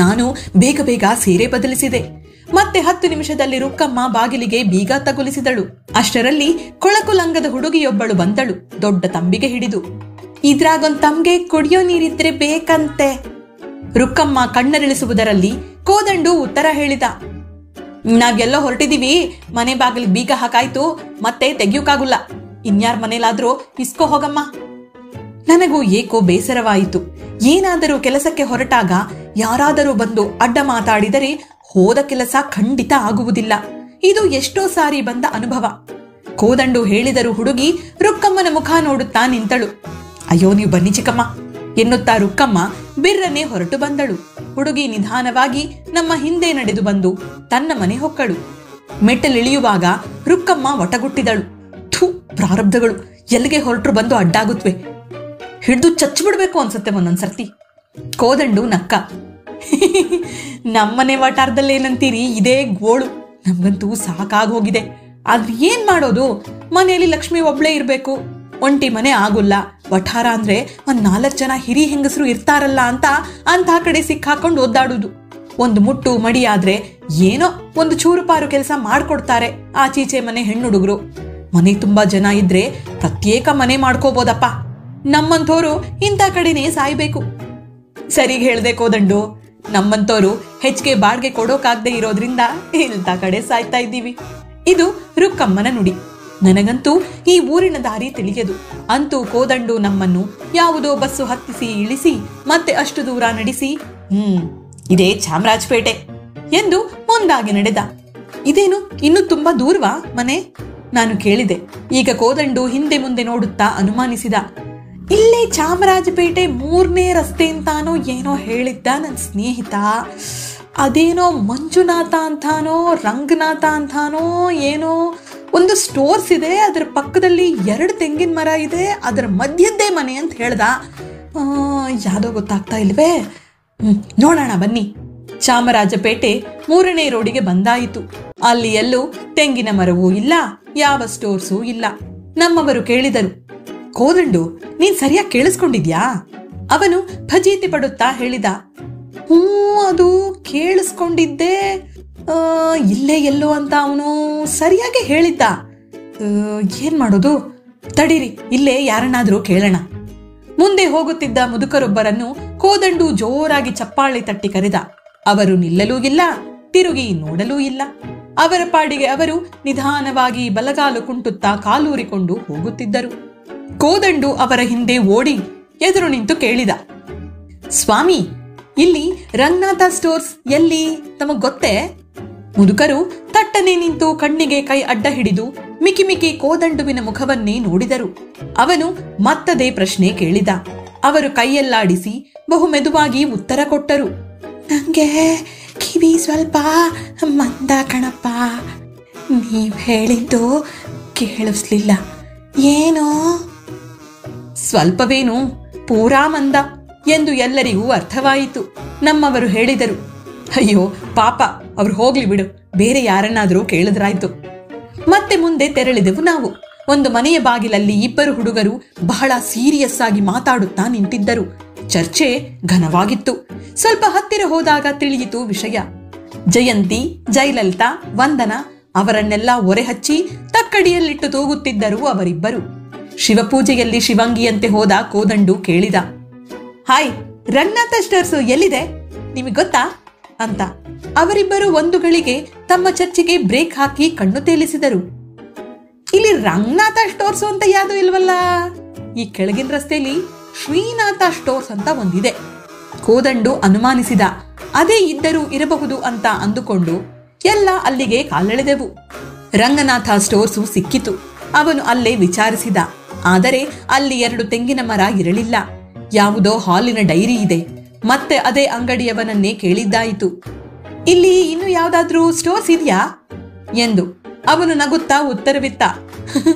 ನಾನು ಬೇಗ ಬೇಗ ಸೀರೆ ಬದಲಿಸಿದೆ. ಮತ್ತೆ 10 ನಿಮಿಷದಲ್ಲಿ ರುಕ್ಕಮ್ಮ ಬಾಗಿಲಿಗೆ ಬೀಗ ತಗುಲಿಸಿದಳು. ಅಷ್ಟರಲ್ಲಿ ಕೊಳಕು ಲಂಗದ ಹುಡುಗಿಯೊಬ್ಬಳು ಬಂದಳು, ದೊಡ್ಡ ತಂಬಿಗೆ ಹಿಡಿದು. ಇದ್ರಾಗೊಂದ್ ತಮ್ಗೆ ಕುಡಿಯೋ ನೀರಿದ್ರೆ ಬೇಕಂತೆ. ರುಕ್ಕಮ್ಮ ಕಣ್ಣರಿಳಿಸುವುದರಲ್ಲಿ ಕೋದಂಡು ಉತ್ತರ ಹೇಳಿದ, ನಾವೆಲ್ಲೋ ಹೊರಟಿದೀವಿ, ಮನೆ ಬಾಗಿಲಿಗೆ ಬೀಗ ಹಾಕಾಯ್ತು, ಮತ್ತೆ ತೆಗಿಯೋಕಾಗುಲ್ಲ. ಇನ್ಯಾರ ಮನೇಲಾದ್ರೂ ಇಸ್ಕೋ ಹೋಗಮ್ಮ. ನನಗೂ ಏಕೋ ಬೇಸರವಾಯಿತು. ಏನಾದರೂ ಕೆಲಸಕ್ಕೆ ಹೊರಟಾಗ ಯಾರಾದರೂ ಬಂದು ಅಡ್ಡ ಮಾತಾಡಿದರೆ ಹೋದ ಕೆಲಸ ಖಂಡಿತ ಆಗುವುದಿಲ್ಲ. ಇದು ಎಷ್ಟೋ ಸಾರಿ ಬಂದ ಅನುಭವ. ಕೋದಂಡು ಹೇಳಿದರು ಹುಡುಗಿ ರುಕ್ಕಮ್ಮನ ಮುಖ ನೋಡುತ್ತಾ ನಿಂತಳು. ಅಯ್ಯೋ, ನೀವು ಬನ್ನಿ ಚಿಕ್ಕಮ್ಮ ಎನ್ನುತ್ತಾ ರುಕ್ಕಮ್ಮ ಬಿರ್ರನೆ ಹೊರಟು ಬಂದಳು. ಹುಡುಗಿ ನಿಧಾನವಾಗಿ ನಮ್ಮ ಹಿಂದೆ ನಡೆದು ಬಂದು ತನ್ನ ಮನೆ ಹೊಕ್ಕಳು. ಮೆಟ್ಟಲಿಳಿಯುವಾಗ ರುಕ್ಕಮ್ಮ ಒಟಗುಟ್ಟಿದಳು. ಥೂ, ಪ್ರಾರಬ್ಧಗಳು, ಎಲ್ಲಿಗೆ ಹೊರಟರು ಬಂದು ಅಡ್ಡಾಗುತ್ತವೆ. ಹಿಡಿದು ಚಚ್ಚಿಬಿಡ್ಬೇಕು ಅನ್ಸುತ್ತೆ ಒಂದೊಂದ್ಸರ್ತಿ. ಕೋದಂಡು ನಕ್ಕ. ನಮ್ಮನೆ ವಟಾರದಲ್ಲೇನಂತೀರಿ, ಇದೇ ಗೋಳು. ನಮ್ಗಂತೂ ಸಾಕಾಗಿ ಹೋಗಿದೆ. ಆದ್ರೆ ಏನ್ ಮಾಡೋದು? ಮನೆಯಲ್ಲಿ ಲಕ್ಷ್ಮಿ ಒಬ್ಳೇ ಇರ್ಬೇಕು. ಒಂಟಿ ಮನೆ ಆಗುಲ್ಲ. ವಠಾರ ಅಂದ್ರೆ 4 ಜನ ಹಿರಿ ಹೆಂಗಸರು ಇರ್ತಾರಲ್ಲ ಅಂತ ಕಡೆ ಸಿಕ್ಕಾಕೊಂಡು ಒದ್ದಾಡುದು. ಒಂದು ಮುಟ್ಟು ಮಡಿ ಆದ್ರೆ ಏನೋ ಒಂದು ಚೂರುಪಾರು ಕೆಲಸ ಮಾಡ್ಕೊಡ್ತಾರೆ ಆಚೀಚೆ ಮನೆ ಹೆಣ್ಣುಡುಗರು. ಮನೆ ತುಂಬಾ ಜನ ಇದ್ರೆ ಪ್ರತ್ಯೇಕ ಮನೆ ಮಾಡ್ಕೋಬೋದಪ್ಪ. ನಮ್ಮಂಥೋರು ಇಂಥ ಕಡೆನೇ ಸಾಯ್ಬೇಕು. ಸರಿಗೆ ಹೇಳ್ದೆ ಕೋದಂಡು, ನಮ್ಮಂತೋರು ಹೆಚ್ಚಿಗೆ ಬಾಡ್ಗೆ ಕೊಡೋಕಾಗದೆ ಇರೋದ್ರಿಂದ ಇಂಥ ಕಡೆ ಸಾಯ್ತಾ ಇದ್ದೀವಿ. ಇದು ರುಕ್ಕಮ್ಮನ ನುಡಿ. ನನಗಂತೂ ಈ ಊರಿನ ದಾರಿ ತಿಳಿಯದು. ಅಂತೂ ಕೋದಂಡು ನಮ್ಮನ್ನು ಯಾವುದೋ ಬಸ್ಸು ಹತ್ತಿಸಿ ಇಳಿಸಿ ಮತ್ತೆ ಅಷ್ಟು ದೂರ ನಡೆಸಿ, ಇದೇ ಚಾಮರಾಜಪೇಟೆ ಎಂದು ಮುಂದಾಗಿ ನಡೆದ. ಇದೇನು ಇನ್ನು ತುಂಬಾ ದೂರವಾ ಮನೆ? ನಾನು ಕೇಳಿದೆ. ಈಗ ಕೋದಂಡು ಹಿಂದೆ ಮುಂದೆ ನೋಡುತ್ತಾ ಅನುಮಾನಿಸಿದ. ಇಲ್ಲೇ ಚಾಮರಾಜಪೇಟೆ 3ನೇ ರಸ್ತೆ ಅಂತಾನೋ ಏನೋ ಹೇಳಿದ್ದ ನನ್ನ ಸ್ನೇಹಿತ. ಅದೇನೋ ಮಂಜುನಾಥ ಅಂತಾನೋ ರಂಗನಾಥ ಅಂತಾನೋ ಏನೋ ಒಂದು ಸ್ಟೋರ್ಸ್ ಇದೆ, ಅದರ ಪಕ್ಕದಲ್ಲಿ 2 ತೆಂಗಿನ ಮರ ಇದೆ, ಅದರ ಮಧ್ಯದ್ದೇ ಮನೆ ಅಂತ ಹೇಳ್ದ. ಯಾವುದೋ ಗೊತ್ತಾಗ್ತಾ ಇಲ್ವೇ? ನೋಡೋಣ ಬನ್ನಿ. ಚಾಮರಾಜಪೇಟೆ 3ನೇ ರೋಡಿಗೆ ಬಂದಾಯಿತು. ಅಲ್ಲಿ ಎಲ್ಲೂ ತೆಂಗಿನ ಮರವೂ ಇಲ್ಲ, ಯಾವ ಸ್ಟೋರ್ಸೂ ಇಲ್ಲ. ನಮ್ಮವರು ಕೇಳಿದರು, ಕೋದಂಡು, ನೀನ್ ಸರಿಯಾಗಿ ಕೇಳಿಸ್ಕೊಂಡಿದ್ಯಾ? ಅವನು ಫಜೀತಿ ಪಡುತ್ತಾ ಹೇಳಿದ, ಅದು ಕೇಳಿಸ್ಕೊಂಡಿದ್ದೆ, ಇಲ್ಲೇ ಎಲ್ಲೋ ಅಂತ ಅವನು ಸರಿಯಾಗಿ ಹೇಳಿದ್ದ. ಏನ್ ಮಾಡೋದು, ತಡೀರಿ, ಇಲ್ಲೇ ಯಾರನ್ನಾದ್ರೂ ಕೇಳೋಣ. ಮುಂದೆ ಹೋಗುತ್ತಿದ್ದ ಮುದುಕರೊಬ್ಬರನ್ನು ಕೋದಂಡು ಜೋರಾಗಿ ಚಪ್ಪಾಳೆ ತಟ್ಟಿ ಕರೆದ. ಅವರು ನಿಲ್ಲಲೂ ಇಲ್ಲ, ತಿರುಗಿ ನೋಡಲೂ ಇಲ್ಲ. ಅವರ ಪಾಡಿಗೆ ಅವರು ನಿಧಾನವಾಗಿ ಬಲಗಾಲು ಕುಂಟುತ್ತಾ ಕಾಲೂರಿಕೊಂಡು ಹೋಗುತ್ತಿದ್ದರು. ಕೋದಂಡು ಅವರ ಹಿಂದೆ ಓಡಿ ಎದುರು ನಿಂತು ಕೇಳಿದ, ಸ್ವಾಮಿ, ಇಲ್ಲಿ ರಂಗನಾಥ ಸ್ಟೋರ್ಸ್ ಎಲ್ಲಿ ತಮಗ್ ಗೊತ್ತೇ? ಮುದುಕರು ತಟ್ಟನೆ ನಿಂತು ಕಣ್ಣಿಗೆ ಕೈ ಅಡ್ಡ ಹಿಡಿದು ಮಿಕಿ ಮಿಕಿ ಕೋದಂಡುವಿನ ಮುಖವನ್ನೇ ನೋಡಿದರು. ಅವನು ಮತ್ತದೇ ಪ್ರಶ್ನೆ ಕೇಳಿದ. ಅವರು ಕೈಯಲ್ಲಾಡಿಸಿ ಬಹು ಮೆದುವಾಗಿ ಉತ್ತರ ಕೊಟ್ಟರು, ನಂಗೆ ಕಿವಿ ಸ್ವಲ್ಪ ಮಂದ ಕಣಪ್ಪ, ನೀವ್ ಹೇಳಿದ್ದು ಕೇಳಿಸ್ಲಿಲ್ಲ. ಏನೋ? ಸ್ವಲ್ಪವೇನು, ಪೂರಾ ಮಂದ ಎಂದು ಎಲ್ಲರಿಗೂ ಅರ್ಥವಾಯಿತು. ನಮ್ಮವರು ಹೇಳಿದರು, ಅಯ್ಯೋ ಪಾಪ, ಅವ್ರು ಹೋಗ್ಲಿ ಬಿಡು, ಬೇರೆ ಯಾರನ್ನಾದ್ರೂ ಕೇಳಿದ್ರಾಯ್ತು. ಮತ್ತೆ ಮುಂದೆ ತೆರಳಿದೆವು ನಾವು. ಒಂದು ಮನೆಯ ಬಾಗಿಲಲ್ಲಿ 2 ಹುಡುಗರು ಬಹಳ ಸೀರಿಯಸ್ ಆಗಿ ಮಾತಾಡುತ್ತಾ ನಿಂತಿದ್ದರು. ಚರ್ಚೆ ಘನವಾಗಿತ್ತು. ಸ್ವಲ್ಪ ಹತ್ತಿರ ಹೋದಾಗ ತಿಳಿಯಿತು ವಿಷಯ. ಜಯಂತಿ, ಜಯಲಲಿತಾ, ವಂದನಾ ಅವರನ್ನೆಲ್ಲ ಒರೆ ಹಚ್ಚಿ ತಕ್ಕಡಿಯಲ್ಲಿಟ್ಟು ತೂಗುತ್ತಿದ್ದರು ಅವರಿಬ್ಬರು. ಶಿವಪೂಜೆಯಲ್ಲಿ ಶಿವಂಗಿಯಂತೆ ಹೋದ ಕೋದಂಡು ಕೇಳಿದ, ಹಾಯ್, ರಂಗನಾಥ ಸ್ಟೋರ್ಸ್ ಎಲ್ಲಿದೆ ನಿಮಗೆ ಗೊತ್ತಾ ಅಂತ. ಅವರಿಬ್ಬರು ಒಂದು ಗಳಿಗೆ ತಮ್ಮ ಚರ್ಚೆಗೆ ಬ್ರೇಕ್ ಹಾಕಿ ಕಣ್ಣು ತೇಲಿಸಿದರು. ಇಲ್ಲಿ ರಂಗನಾಥ ಸ್ಟೋರ್ಸ್ ಅಂತ ಯಾವುದು ಇಲ್ವಲ್ಲ, ಈ ಕೆಳಗಿನ ರಸ್ತೆಯಲ್ಲಿ ಶ್ರೀನಾಥ ಸ್ಟೋರ್ಸ್ ಅಂತ ಒಂದಿದೆ. ಕೋದಂಡು ಅನುಮಾನಿಸಿದ. ಅದೇ ಇದ್ದರೂ ಇರಬಹುದು ಅಂತ ಅಂದುಕೊಂಡು ಎಲ್ಲ ಅಲ್ಲಿಗೆ ಕಾಲೆಳೆದೆವು. ರಂಗನಾಥ ಸ್ಟೋರ್ಸು ಸಿಕ್ಕಿತು. ಅವನು ಅಲ್ಲೇ ವಿಚಾರಿಸಿದ. ಆದರೆ ಅಲ್ಲಿ 2 ತೆಂಗಿನ ಮರ ಇರಲಿಲ್ಲ. ಯಾವುದೋ ಹಾಲಿನ ಡೈರಿ ಇದೆ. ಮತ್ತೆ ಅದೇ ಅಂಗಡಿಯವನನ್ನೇ ಕೇಳಿದ್ದಾಯಿತು, ಇಲ್ಲಿ ಇನ್ನು ಯಾವ್ದಾದ್ರೂ ಸ್ಟೋರ್ಸ್ ಇದೆಯಾ ಎಂದು. ಅವನು ನಗುತ್ತಾ ಉತ್ತರವಿತ್ತ,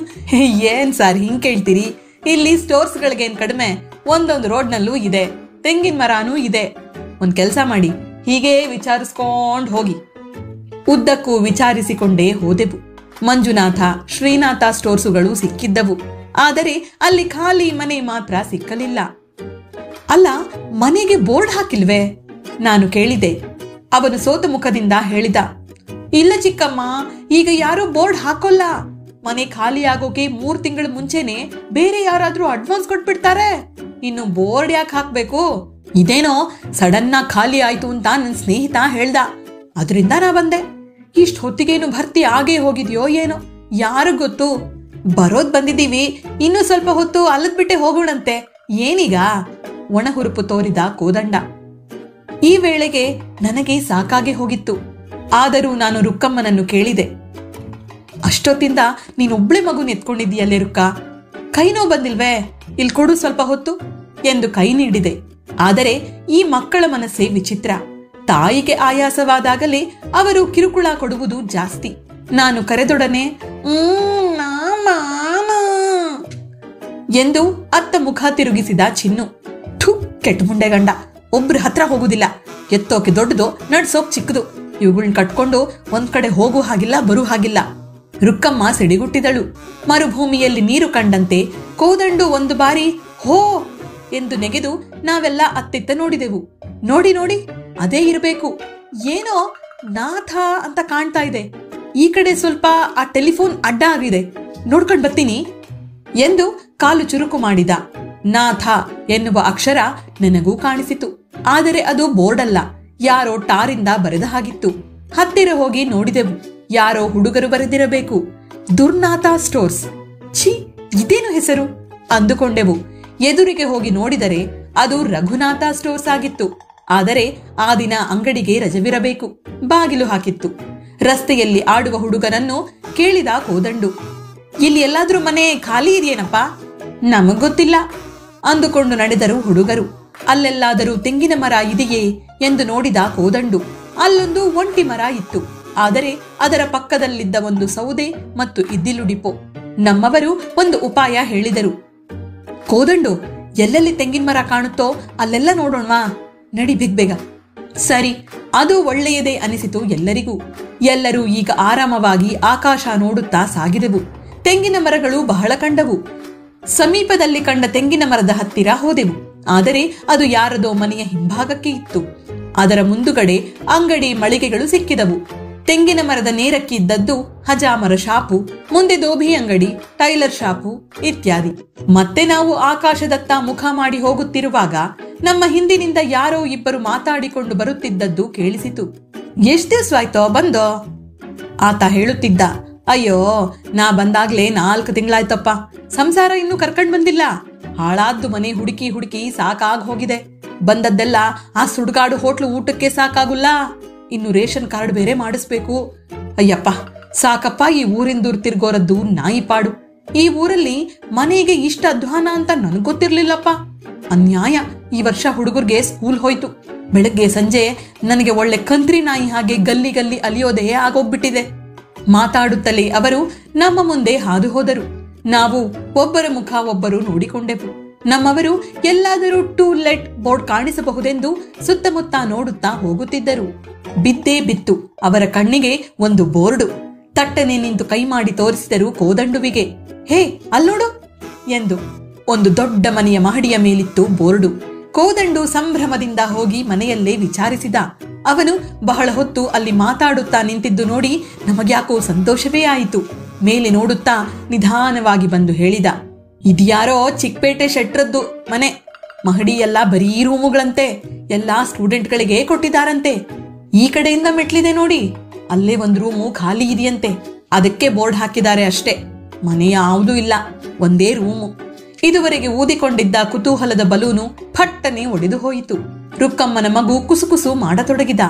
ಏನ್ ಸಾರ್ ಹಿಂಗ್ ಕೇಳ್ತೀರಿ, ಇಲ್ಲಿ ಸ್ಟೋರ್ಸ್ಗಳಿಗೇನ್ ಕಡಿಮೆ, ಒಂದೊಂದು ರೋಡ್ನಲ್ಲೂ ಇದೆ, ತೆಂಗಿನ ಮರಾನೂ ಇದೆ. ಒಂದ್ ಕೆಲ್ಸ ಮಾಡಿ, ಹೀಗೆ ವಿಚಾರಿಸ್ಕೊಂಡ್ ಹೋಗಿ. ಉದ್ದಕ್ಕೂ ವಿಚಾರಿಸಿಕೊಂಡೇ ಹೋದೆವು. ಮಂಜುನಾಥ, ಶ್ರೀನಾಥ ಸ್ಟೋರ್ಸುಗಳು ಸಿಕ್ಕಿದ್ದವು. ಆದರೆ ಅಲ್ಲಿ ಖಾಲಿ ಮನೆ ಮಾತ್ರ ಸಿಕ್ಕಲಿಲ್ಲ. ಅಲ್ಲ, ಮನೆಗೆ ಬೋರ್ಡ್ ಹಾಕಿಲ್ವೇ ನಾನು ಕೇಳಿದೆ. ಅವನು ಸೋತ ಮುಖದಿಂದ ಹೇಳಿದ, ಇಲ್ಲ ಚಿಕ್ಕಮ್ಮ, ಈಗ ಯಾರು ಬೋರ್ಡ್ ಹಾಕೋಲ್ಲ. ಮನೆ ಖಾಲಿ ಆಗೋಕೆ 3 ತಿಂಗಳ ಮುಂಚೆನೆ ಬೇರೆ ಯಾರಾದ್ರೂ ಅಡ್ವಾನ್ಸ್ ಕೊಟ್ಬಿಡ್ತಾರೆ. ಇನ್ನು ಬೋರ್ಡ್ ಯಾಕೆ ಹಾಕ್ಬೇಕು? ಇದೇನೋ ಸಡನ್ ಆಗಿ ಖಾಲಿ ಆಯ್ತು ಅಂತ ನನ್ನ ಸ್ನೇಹಿತ ಹೇಳ್ದ, ಅದರಿಂದ ನಾ ಬಂದೆ. ಇಷ್ಟ ಹೊತ್ತಿಗೇನು ಭರ್ತಿ ಆಗೇ ಹೋಗಿದ್ಯೋ ಏನೋ, ಯಾರು ಗೊತ್ತು. ಬರೋದ್ ಬಂದಿದ್ದೀವಿ, ಇನ್ನು ಸ್ವಲ್ಪ ಹೊತ್ತು ಅಲ್ಲದ್ ಬಿಟ್ಟೆ ಹೋಗೋಣಂತೆ. ಏನೀಗ? ಒಣ ಹುರುಪು ತೋರಿದ ಕೋದಂಡ. ಈ ವೇಳೆಗೆ ನನಗೆ ಸಾಕಾಗಿ ಹೋಗಿತ್ತು. ಆದರೂ ನಾನು ರುಕ್ಕಮ್ಮನನ್ನು ಕೇಳಿದೆ, ಅಷ್ಟೊತ್ತಿಂದ ನೀನೊಬ್ಳೆ ಮಗುನ್ ಎತ್ಕೊಂಡಿದ್ದೀಯಲ್ಲೇ ರುಕ್ಕ, ಕೈ ನೋವು ಬಂದಿಲ್ವೇ? ಇಲ್ಲಿ ಕೊಡು ಸ್ವಲ್ಪ ಹೊತ್ತು ಎಂದು ಕೈ ನೀಡಿದೆ. ಆದರೆ ಈ ಮಕ್ಕಳ ಮನಸ್ಸೇ ವಿಚಿತ್ರ. ತಾಯಿಗೆ ಆಯಾಸವಾದಾಗಲೇ ಅವರು ಕಿರುಕುಳ ಕೊಡುವುದು ಜಾಸ್ತಿ. ನಾನು ಕರೆದೊಡನೆ ಎಂದು ಅತ್ತ ಮುಖ ತಿರುಗಿಸಿದ ಚಿನ್ನು. ಥು, ಕೆಟ್ಟ ಮುಂಡೆ ಗಂಡ, ಒಬ್ರ ಹತ್ರ ಹೋಗುದಿಲ್ಲ. ಎತ್ತೋಕೆ ದೊಡ್ಡದು, ನಡ್ಸೋಕ್ ಚಿಕ್ಕದು. ಇವುಗಳನ್ನ ಕಟ್ಕೊಂಡು ಒಂದ್ ಕಡೆ ಹೋಗೋ ಹಾಗಿಲ್ಲ, ಬರೂ ಹಾಗಿಲ್ಲ. ರುಕ್ಕಮ್ಮ ಸಿಡಿಗುಟ್ಟಿದಳು. ಮರುಭೂಮಿಯಲ್ಲಿ ನೀರು ಕಂಡಂತೆ ಕೋದಂಡು ಒಂದು ಬಾರಿ ಹೋ ಎಂದು ನೆಗೆದು ನಾವೆಲ್ಲ ಅತ್ತಿತ್ತ ನೋಡಿದೆವು. ನೋಡಿ ನೋಡಿ, ಅದೇ ಇರಬೇಕು. ಏನೋ ನಾಥ ಅಂತ ಕಾಣ್ತಾ ಇದೆ. ಈ ಕಡೆ ಸ್ವಲ್ಪ ಆ ಟೆಲಿಫೋನ್ ಅಡ್ಡ ಆಗಿದೆ, ನೋಡ್ಕೊಂಡ್ ಬರ್ತೀನಿ ಎಂದು ಕಾಲು ಚುರುಕು ಮಾಡಿದ. ನಾಥ ಎನ್ನುವ ಅಕ್ಷರ ನನಗೂ ಕಾಣಿಸಿತು. ಆದರೆ ಅದು ಬೋರ್ಡ್ ಅಲ್ಲ, ಯಾರೋ ಟಾರಿಂದ ಬರೆದ ಹಾಗಿತ್ತು. ಹತ್ತಿರ ಹೋಗಿ ನೋಡಿದೆವು. ಯಾರೋ ಹುಡುಗರು ಬರೆದಿರಬೇಕು, ದುರ್ನಾಥ ಸ್ಟೋರ್ಸ್. ಛೀ, ಇದೇನು ಹೆಸರು ಅಂದುಕೊಂಡೆವು. ಎದುರಿಗೆ ಹೋಗಿ ನೋಡಿದರೆ ಅದು ರಘುನಾಥ ಸ್ಟೋರ್ಸ್ ಆಗಿತ್ತು. ಆದರೆ ಆ ದಿನ ಅಂಗಡಿಗೆ ರಜವಿರಬೇಕು. ಬಾಗಿಲು ಹಾಕಿತ್ತು. ರಸ್ತೆಯಲ್ಲಿ ಆಡುವ ಹುಡುಗನನ್ನು ಕೇಳಿದ ಕೋದಂಡು, ಇಲ್ಲಿ ಎಲ್ಲಾದ್ರೂ ಮನೆ ಖಾಲಿ ಇದೆಯೇನಪ್ಪ? ನಮಗ್ ಗೊತ್ತಿಲ್ಲ ಅಂದುಕೊಂಡು ನಡೆದರು ಹುಡುಗರು. ಅಲ್ಲೆಲ್ಲಾದರೂ ತೆಂಗಿನ ಮರ ಇದೆಯೇ ಎಂದು ನೋಡಿದ ಕೋದಂಡು. ಅಲ್ಲೊಂದು ಒಂಟಿ ಮರ ಇತ್ತು. ಆದರೆ ಅದರ ಪಕ್ಕದಲ್ಲಿದ್ದ ಒಂದು ಸೌದೆ ಮತ್ತು ಇದ್ದಿಲು ಡಿಪೋ. ನಮ್ಮವರು ಒಂದು ಉಪಾಯ ಹೇಳಿದರು. ಕೋದಂಡು, ಎಲ್ಲೆಲ್ಲಿ ತೆಂಗಿನ ಮರ ಕಾಣುತ್ತೋ ಅಲ್ಲೆಲ್ಲ ನೋಡೋಣವಾ? ನಡಿ ಬೇಗ. ಸರಿ, ಅದು ಒಳ್ಳೆಯದೇ ಅನಿಸಿತು ಎಲ್ಲರಿಗೂ. ಎಲ್ಲರೂ ಈಗ ಆರಾಮವಾಗಿ ಆಕಾಶ ನೋಡುತ್ತಾ ಸಾಗಿದೆವು. ತೆಂಗಿನ ಮರಗಳು ಬಹಳ ಕಂಡವು. ಸಮೀಪದಲ್ಲಿ ಕಂಡ ತೆಂಗಿನ ಮರದ ಹತ್ತಿರ ಹೋದೆವು. ಆದರೆ ಅದು ಯಾರದೋ ಮನೆಯ ಹಿಂಭಾಗಕ್ಕೆ ಇತ್ತು. ಅದರ ಮುಂದುಗಡೆ ಅಂಗಡಿ ಮಳಿಗೆಗಳು ಸಿಕ್ಕಿದವು. ತೆಂಗಿನ ಮರದ ನೇರಕ್ಕೆ ಇದ್ದದ್ದು ಹಜಾಮರ ಶಾಪು, ಮುಂದೆ ದೋಭಿ ಅಂಗಡಿ, ಟೈಲರ್ ಶಾಪು ಇತ್ಯಾದಿ. ಮತ್ತೆ ನಾವು ಆಕಾಶದತ್ತ ಮುಖ ಮಾಡಿ ಹೋಗುತ್ತಿರುವಾಗ ನಮ್ಮ ಹಿಂದಿನಿಂದ ಯಾರೋ ಇಬ್ಬರು ಮಾತಾಡಿಕೊಂಡು ಬರುತ್ತಿದ್ದದ್ದು ಕೇಳಿಸಿತು. ಎಷ್ಟ್ ದಿವ್ಸ ಆಯ್ತೋ ಬಂದೋ? ಆತ ಹೇಳುತ್ತಿದ್ದ. ಅಯ್ಯೋ, ನಾ ಬಂದಾಗ್ಲೇ 4 ತಿಂಗಳಾಯ್ತಪ್ಪ. ಸಂಸಾರ ಇನ್ನೂ ಕರ್ಕೊಂಡ್ ಬಂದಿಲ್ಲ. ಹಾಳಾದ್ದು ಮನೆ ಹುಡುಕಿ ಹುಡುಕಿ ಸಾಕಾಗ್ ಹೋಗಿದೆ. ಬಂದದ್ದೆಲ್ಲ ಆ ಸುಡ್ಗಾಡು ಹೋಟ್ಲು ಊಟಕ್ಕೆ ಸಾಕಾಗುಲ್ಲ. ಇನ್ನು ರೇಷನ್ ಕಾರ್ಡ್ ಬೇರೆ ಮಾಡಿಸ್ಬೇಕು. ಅಯ್ಯಪ್ಪ ಸಾಕಪ್ಪ, ಈ ಊರಿಂದೂರ್ ತಿರ್ಗೋರದ್ದು ನಾಯಿ ಪಾಡು. ಈ ಊರಲ್ಲಿ ಮನೆಗೆ ಇಷ್ಟ ಅಧ್ವಾನ ಅಂತ ನನಗ್ ಗೊತ್ತಿರ್ಲಿಲ್ಲಪ್ಪ. ಅನ್ಯಾಯ. ಈ ವರ್ಷ ಹುಡುಗರ್ಗೆ ಸ್ಕೂಲ್ ಹೋಯ್ತು. ಬೆಳಗ್ಗೆ ಸಂಜೆ ನನಗೆ ಒಳ್ಳೆ ಕಂತ್ರಿ ನಾಯಿ ಹಾಗೆ ಗಲ್ಲಿ ಗಲ್ಲಿ ಅಲಿಯೋದೇ ಆಗೋಗ್ಬಿಟ್ಟಿದೆ. ಮಾತಾಡುತ್ತಲೇ ಅವರು ನಮ್ಮ ಮುಂದೆ ಹಾದು ಹೋದರು. ನಾವು ಒಬ್ಬರ ಮುಖ ಒಬ್ಬರು ನೋಡಿಕೊಂಡೆವು. ನಮ್ಮವರು ಎಲ್ಲಾದರೂ ಟು ಲೆಟ್ ಬೋರ್ಡ್ ಕಾಣಿಸಬಹುದೆಂದು ಸುತ್ತಮುತ್ತ ನೋಡುತ್ತಾ ಹೋಗುತ್ತಿದ್ದರು. ಬಿದ್ದೇ ಬಿತ್ತು ಅವರ ಕಣ್ಣಿಗೆ ಒಂದು ಬೋರ್ಡು. ತಟ್ಟನೆ ನಿಂತು ಕೈ ಮಾಡಿ ತೋರಿಸಿದರು ಕೋದಂಡುವಿಗೆ. ಹೇ, ಅಲ್ಲೋಡು ಎಂದು. ಒಂದು ದೊಡ್ಡ ಮನೆಯ ಮಹಡಿಯ ಮೇಲಿತ್ತು ಬೋರ್ಡು. ಕೋದಂಡು ಸಂಭ್ರಮದಿಂದ ಹೋಗಿ ಮನೆಯಲ್ಲೇ ವಿಚಾರಿಸಿದ. ಅವನು ಬಹಳ ಹೊತ್ತು ಅಲ್ಲಿ ಮಾತಾಡುತ್ತಾ ನಿಂತಿದ್ದು ನೋಡಿ ನಮಗ್ಯಾಕೋ ಸಂತೋಷವೇ ಆಯಿತು. ಮೇಲೆ ನೋಡುತ್ತಾ ನಿಧಾನವಾಗಿ ಬಂದು ಹೇಳಿದ, ಇದ್ಯಾರೋ ಚಿಕ್ಕಪೇಟೆ ಶೆಟ್ರದ್ದು ಮನೆ. ಮಹಡಿ ಎಲ್ಲ ಬರೀ ರೂಮುಗಳಂತೆ. ಎಲ್ಲಾ ಸ್ಟೂಡೆಂಟ್ಗಳಿಗೆ ಕೊಟ್ಟಿದ್ದಾರಂತೆ. ಈ ಕಡೆಯಿಂದ ಮೆಟ್ಲಿದೆ ನೋಡಿ, ಅಲ್ಲೇ ಒಂದು ರೂಮು ಖಾಲಿ ಇದೆಯಂತೆ. ಅದಕ್ಕೆ ಬೋರ್ಡ್ ಹಾಕಿದ್ದಾರೆ ಅಷ್ಟೇ. ಮನೆ ಯಾವುದೂ ಇಲ್ಲ, ಒಂದೇ ರೂಮು. ಇದುವರೆಗೆ ಊದಿಕೊಂಡಿದ್ದ ಕುತೂಹಲದ ಬಲೂನು ಫಟ್ಟನೆ ಒಡೆದು ಹೋಯಿತು. ರುಕ್ಕಮ್ಮನ ಮಗು ಕುಸುಕುಸು ಮಾಡತೊಡಗಿದ.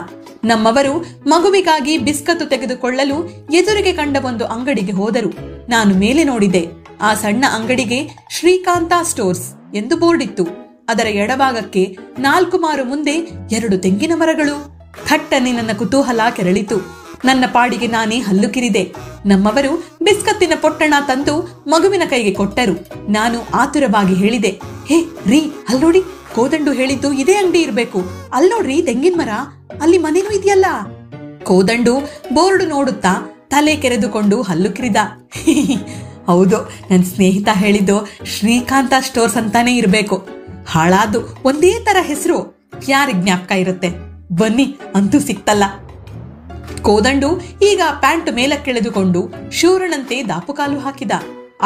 ನಮ್ಮವರು ಮಗುವಿಗಾಗಿ ಬಿಸ್ಕತ್ತು ತೆಗೆದುಕೊಳ್ಳಲು ಎದುರಿಗೆ ಕಂಡ ಒಂದು ಅಂಗಡಿಗೆ ಹೋದರು. ನಾನು ಮೇಲೆ ನೋಡಿದೆ. ಆ ಸಣ್ಣ ಅಂಗಡಿಗೆ ಶ್ರೀಕಾಂತ ಸ್ಟೋರ್ಸ್ ಎಂದು ಬೋರ್ಡ್ ಇತ್ತು. ಅದರ ಎಡಭಾಗಕ್ಕೆ 4 ಮಾರು ಮುಂದೆ 2 ತೆಂಗಿನ ಮರಗಳು. ಥಟ್ಟನೆ ನನ್ನ ಕುತೂಹಲ ಕೆರಳಿತು. ನನ್ನ ಪಾಡಿಗೆ ನಾನೇ ಹಲ್ಲು ಕಿರಿದೆ. ನಮ್ಮವರು ಬಿಸ್ಕತ್ತಿನ ಪೊಟ್ಟಣ ತಂದು ಮಗುವಿನ ಕೈಗೆ ಕೊಟ್ಟರು. ನಾನು ಆತುರವಾಗಿ ಹೇಳಿದೆ, ಹೇ ರೀ, ಅಲ್ನೋಡಿ, ಕೋದಂಡು ಹೇಳಿದ್ದು ಇದೇ ಅಂಗಡಿ ಇರ್ಬೇಕು. ಅಲ್ನೋಡ್ರಿ ತೆಂಗಿನ ಮರ, ಅಲ್ಲಿ ಮನೇನೂ ಇದೆಯಲ್ಲ. ಕೋದಂಡು ಬೋರ್ಡ್ ನೋಡುತ್ತಾ ತಲೆ ಕೆರೆದುಕೊಂಡು ಹಲ್ಲು ಕಿರಿದ. ಹೌದು, ನನ್ನ ಸ್ನೇಹಿತ ಹೇಳಿದ್ದು ಶ್ರೀಕಾಂತ ಸ್ಟೋರ್ಸ್ ಅಂತಾನೆ ಇರ್ಬೇಕು. ಹಾಳಾದ್ದು ಒಂದೇ ತರ ಹೆಸರು, ಯಾರಿಗೆ ಜ್ಞಾಪಕ ಇರುತ್ತೆ? ಬನ್ನಿ, ಅಂತೂ ಸಿಕ್ತಲ್ಲ. ಕೋದಂಡು ಈಗ ಪ್ಯಾಂಟ್ ಮೇಲಕ್ಕೆಳೆದುಕೊಂಡು ಶೂರನಂತೆ ದಾಪುಕಾಲು ಹಾಕಿದ.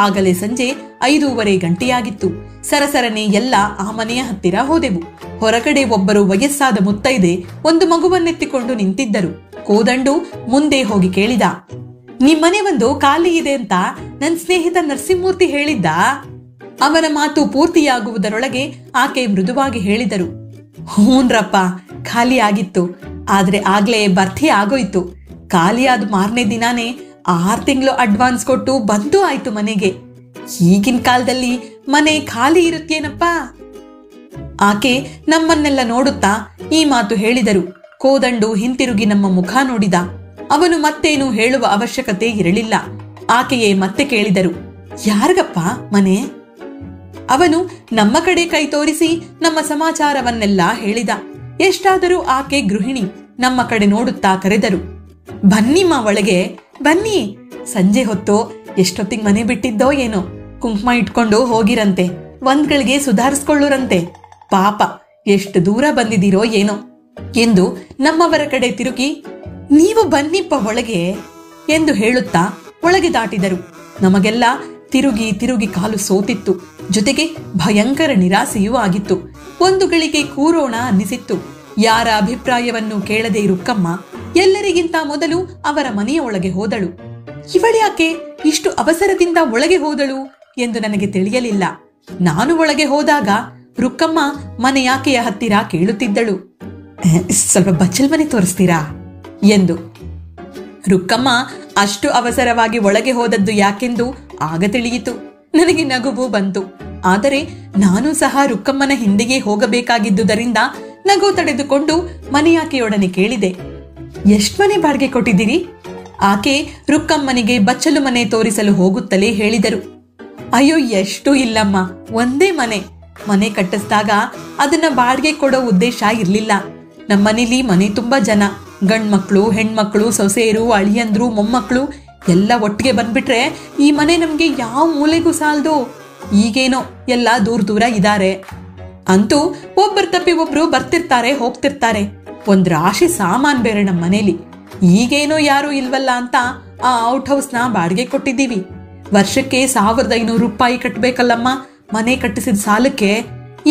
ಆಗಲೇ ಸಂಜೆ 5:15 ಗಂಟೆಯಾಗಿತ್ತು. ಸರಸರನೆ ಎಲ್ಲ ಆ ಮನೆಯ ಹತ್ತಿರ ಹೋದೆವು. ಹೊರಗಡೆ ಒಬ್ಬರು ವಯಸ್ಸಾದ ಮುತ್ತೈದೆ ಒಂದು ಮಗುವನ್ನೆತ್ತಿಕೊಂಡು ನಿಂತಿದ್ದರು. ಕೋದಂಡು ಮುಂದೆ ಹೋಗಿ ಕೇಳಿದ, ನಿಮ್ಮನೆ ಒಂದು ಖಾಲಿ ಇದೆ ಅಂತ ನನ್ನ ಸ್ನೇಹಿತ ನರಸಿಂಹಮೂರ್ತಿ ಹೇಳಿದ್ದ? ಅವನ ಮಾತು ಪೂರ್ತಿಯಾಗುವುದರೊಳಗೆ ಆಕೆ ಮೃದುವಾಗಿ ಹೇಳಿದರು, ಹೂನ್ರಪ್ಪ, ಖಾಲಿ ಆಗಿತ್ತು. ಆದ್ರೆ ಆಗ್ಲೇ ಭರ್ತಿ ಆಗೋಯ್ತು. ಖಾಲಿಯಾದ ಮಾರನೇ ದಿನಾನೇ 6 ತಿಂಗಳು ಅಡ್ವಾನ್ಸ್ ಕೊಟ್ಟು ಬಂದು ಆಯ್ತು ಮನೆಗೆ. ಈಗಿನ ಕಾಲದಲ್ಲಿ ಮನೆ ಖಾಲಿ ಇರುತ್ತೇನಪ್ಪ? ಆಕೆ ನಮ್ಮನ್ನೆಲ್ಲ ನೋಡುತ್ತಾ ಈ ಮಾತು ಹೇಳಿದರು. ಕೋದಂಡು ಹಿಂತಿರುಗಿ ನಮ್ಮ ಮುಖ ನೋಡಿದ. ಅವನು ಮತ್ತೇನು ಹೇಳುವ ಅವಶ್ಯಕತೆ ಇರಲಿಲ್ಲ. ಆಕೆಯೇ ಮತ್ತೆ ಕೇಳಿದರು, ಯಾರಿಗಪ್ಪ ಮನೆ? ಅವನು ನಮ್ಮ ಕಡೆ ಕೈ ತೋರಿಸಿ ನಮ್ಮ ಸಮಾಚಾರವನ್ನೆಲ್ಲ ಹೇಳಿದ. ಎಷ್ಟಾದರೂ ಆಕೆ ಗೃಹಿಣಿ. ನಮ್ಮ ಕಡೆ ನೋಡುತ್ತಾ ಕರೆದರು, ಬನ್ನಿಮ್ಮ ಒಳಗೆ ಬನ್ನಿ. ಸಂಜೆ ಹೊತ್ತು ಎಷ್ಟೊತ್ತಿಗೆ ಮನೆ ಬಿಟ್ಟಿದ್ದೋ ಏನೋ. ಕುಂಕುಮ ಇಟ್ಕೊಂಡು ಹೋಗಿರಂತೆ. ಒಂದ್ಗಳಿಗೆ ಸುಧಾರಿಸ್ಕೊಳ್ಳುರಂತೆ. ಪಾಪ, ಎಷ್ಟು ದೂರ ಬಂದಿದ್ದೀರೋ ಏನೋ ಎಂದು ನಮ್ಮವರ ಕಡೆ ತಿರುಗಿ, ನೀವು ಬನ್ನಿಪ್ಪ ಒಳಗೆ ಎಂದು ಹೇಳುತ್ತಾ ಒಳಗೆ ದಾಟಿದರು. ನಮಗೆಲ್ಲ ತಿರುಗಿ ತಿರುಗಿ ಕಾಲು ಸೋತಿತ್ತು. ಜೊತೆಗೆ ಭಯಂಕರ ನಿರಾಸೆಯೂ ಆಗಿತ್ತು. ಒಂದು ಗಳಿಗೆ ಕೂರೋಣ ಅನ್ನಿಸಿತ್ತು. ಯಾರ ಅಭಿಪ್ರಾಯವನ್ನು ಕೇಳದೆ ರುಕ್ಕಮ್ಮ ಎಲ್ಲರಿಗಿಂತ ಮೊದಲು ಅವರ ಮನೆಯ ಒಳಗೆ ಹೋದಳು. ಇವಳ್ಯಾಕೆ ಇಷ್ಟು ಅವಸರದಿಂದ ಒಳಗೆ ಹೋದಳು ಎಂದು ನನಗೆ ತಿಳಿಯಲಿಲ್ಲ. ನಾನು ಒಳಗೆ ಹೋದಾಗ ರುಕ್ಕಮ್ಮ ಮನೆಯಾಕೆಯ ಹತ್ತಿರ ಕೇಳುತ್ತಿದ್ದಳು, ಸ್ವಲ್ಪ ಬಚ್ಚಲ್ ಮನೆ ತೋರಿಸ್ತೀರಾ ಎಂದು. ರುಕ್ಕಮ್ಮ ಅಷ್ಟು ಅವಸರವಾಗಿ ಒಳಗೆ ಹೋದದ್ದು ಯಾಕೆಂದು ಆಗ ತಿಳಿಯಿತು. ನನಗೆ ನಗುವು ಬಂತು. ಆದರೆ ನಾನು ಸಹ ರುಕ್ಕಮ್ಮನ ಹಿಂದೆಯೇ ಹೋಗಬೇಕಾಗಿದ್ದುದರಿಂದ ನಗು ತಡೆದುಕೊಂಡು ಮನೆಯಾಕೆಯೊಡನೆ ಕೇಳಿದೆ, ಎಷ್ಟ್ ಮನೆ ಬಾಡಿಗೆ ಕೊಟ್ಟಿದ್ದೀರಿ? ಆಕೆ ರುಕ್ಕಮ್ಮನಿಗೆ ಬಚ್ಚಲು ಮನೆ ತೋರಿಸಲು ಹೋಗುತ್ತಲೇ ಹೇಳಿದರು. ಅಯ್ಯೋ, ಎಷ್ಟು ಇಲ್ಲಮ್ಮ, ಒಂದೇ ಮನೆ ಕಟ್ಟಿಸಿದಾಗ ಅದನ್ನ ಬಾಡಿಗೆ ಕೊಡೋ ಉದ್ದೇಶ ಇರ್ಲಿಲ್ಲ. ನಮ್ಮನೇಲಿ ಮನೆ ತುಂಬಾ ಜನ, ಗಂಡ್ಮಕ್ಳು, ಹೆಣ್ಮಕ್ಳು, ಸೊಸೆಯರು, ಅಳಿಯಂದ್ರು, ಮೊಮ್ಮಕ್ಳು ಎಲ್ಲ ಒಟ್ಟಿಗೆ ಬಂದ್ಬಿಟ್ರೆ ಈ ಮನೆ ನಮ್ಗೆ ಯಾವ ಮೂಲೆಗೂ ಸಾಲದು. ಈಗೇನೋ ಎಲ್ಲ ದೂರ ಇದ್ದಾರೆ. ಅಂತೂ ಒಬ್ಬರು ತಪ್ಪಿ ಒಬ್ರು ಬರ್ತಿರ್ತಾರೆ, ಹೋಗ್ತಿರ್ತಾರೆ. ಒಂದ್ ರಾಶಿ ಸಾಮಾನ್ ಬೇರೆ ನಮ್ಮ ಮನೇಲಿ. ಈಗೇನೋ ಯಾರು ಇಲ್ವಲ್ಲ ಅಂತ ಆ ಔಟ್ ಹೌಸ್ನ ಬಾಡಿಗೆ ಕೊಟ್ಟಿದ್ದೀವಿ. ವರ್ಷಕ್ಕೆ 1500 ರೂಪಾಯಿ ಕಟ್ಬೇಕಲ್ಲಮ್ಮ. ಮನೆ ಕಟ್ಟಿಸಿದ ಸಾಲಕ್ಕೆ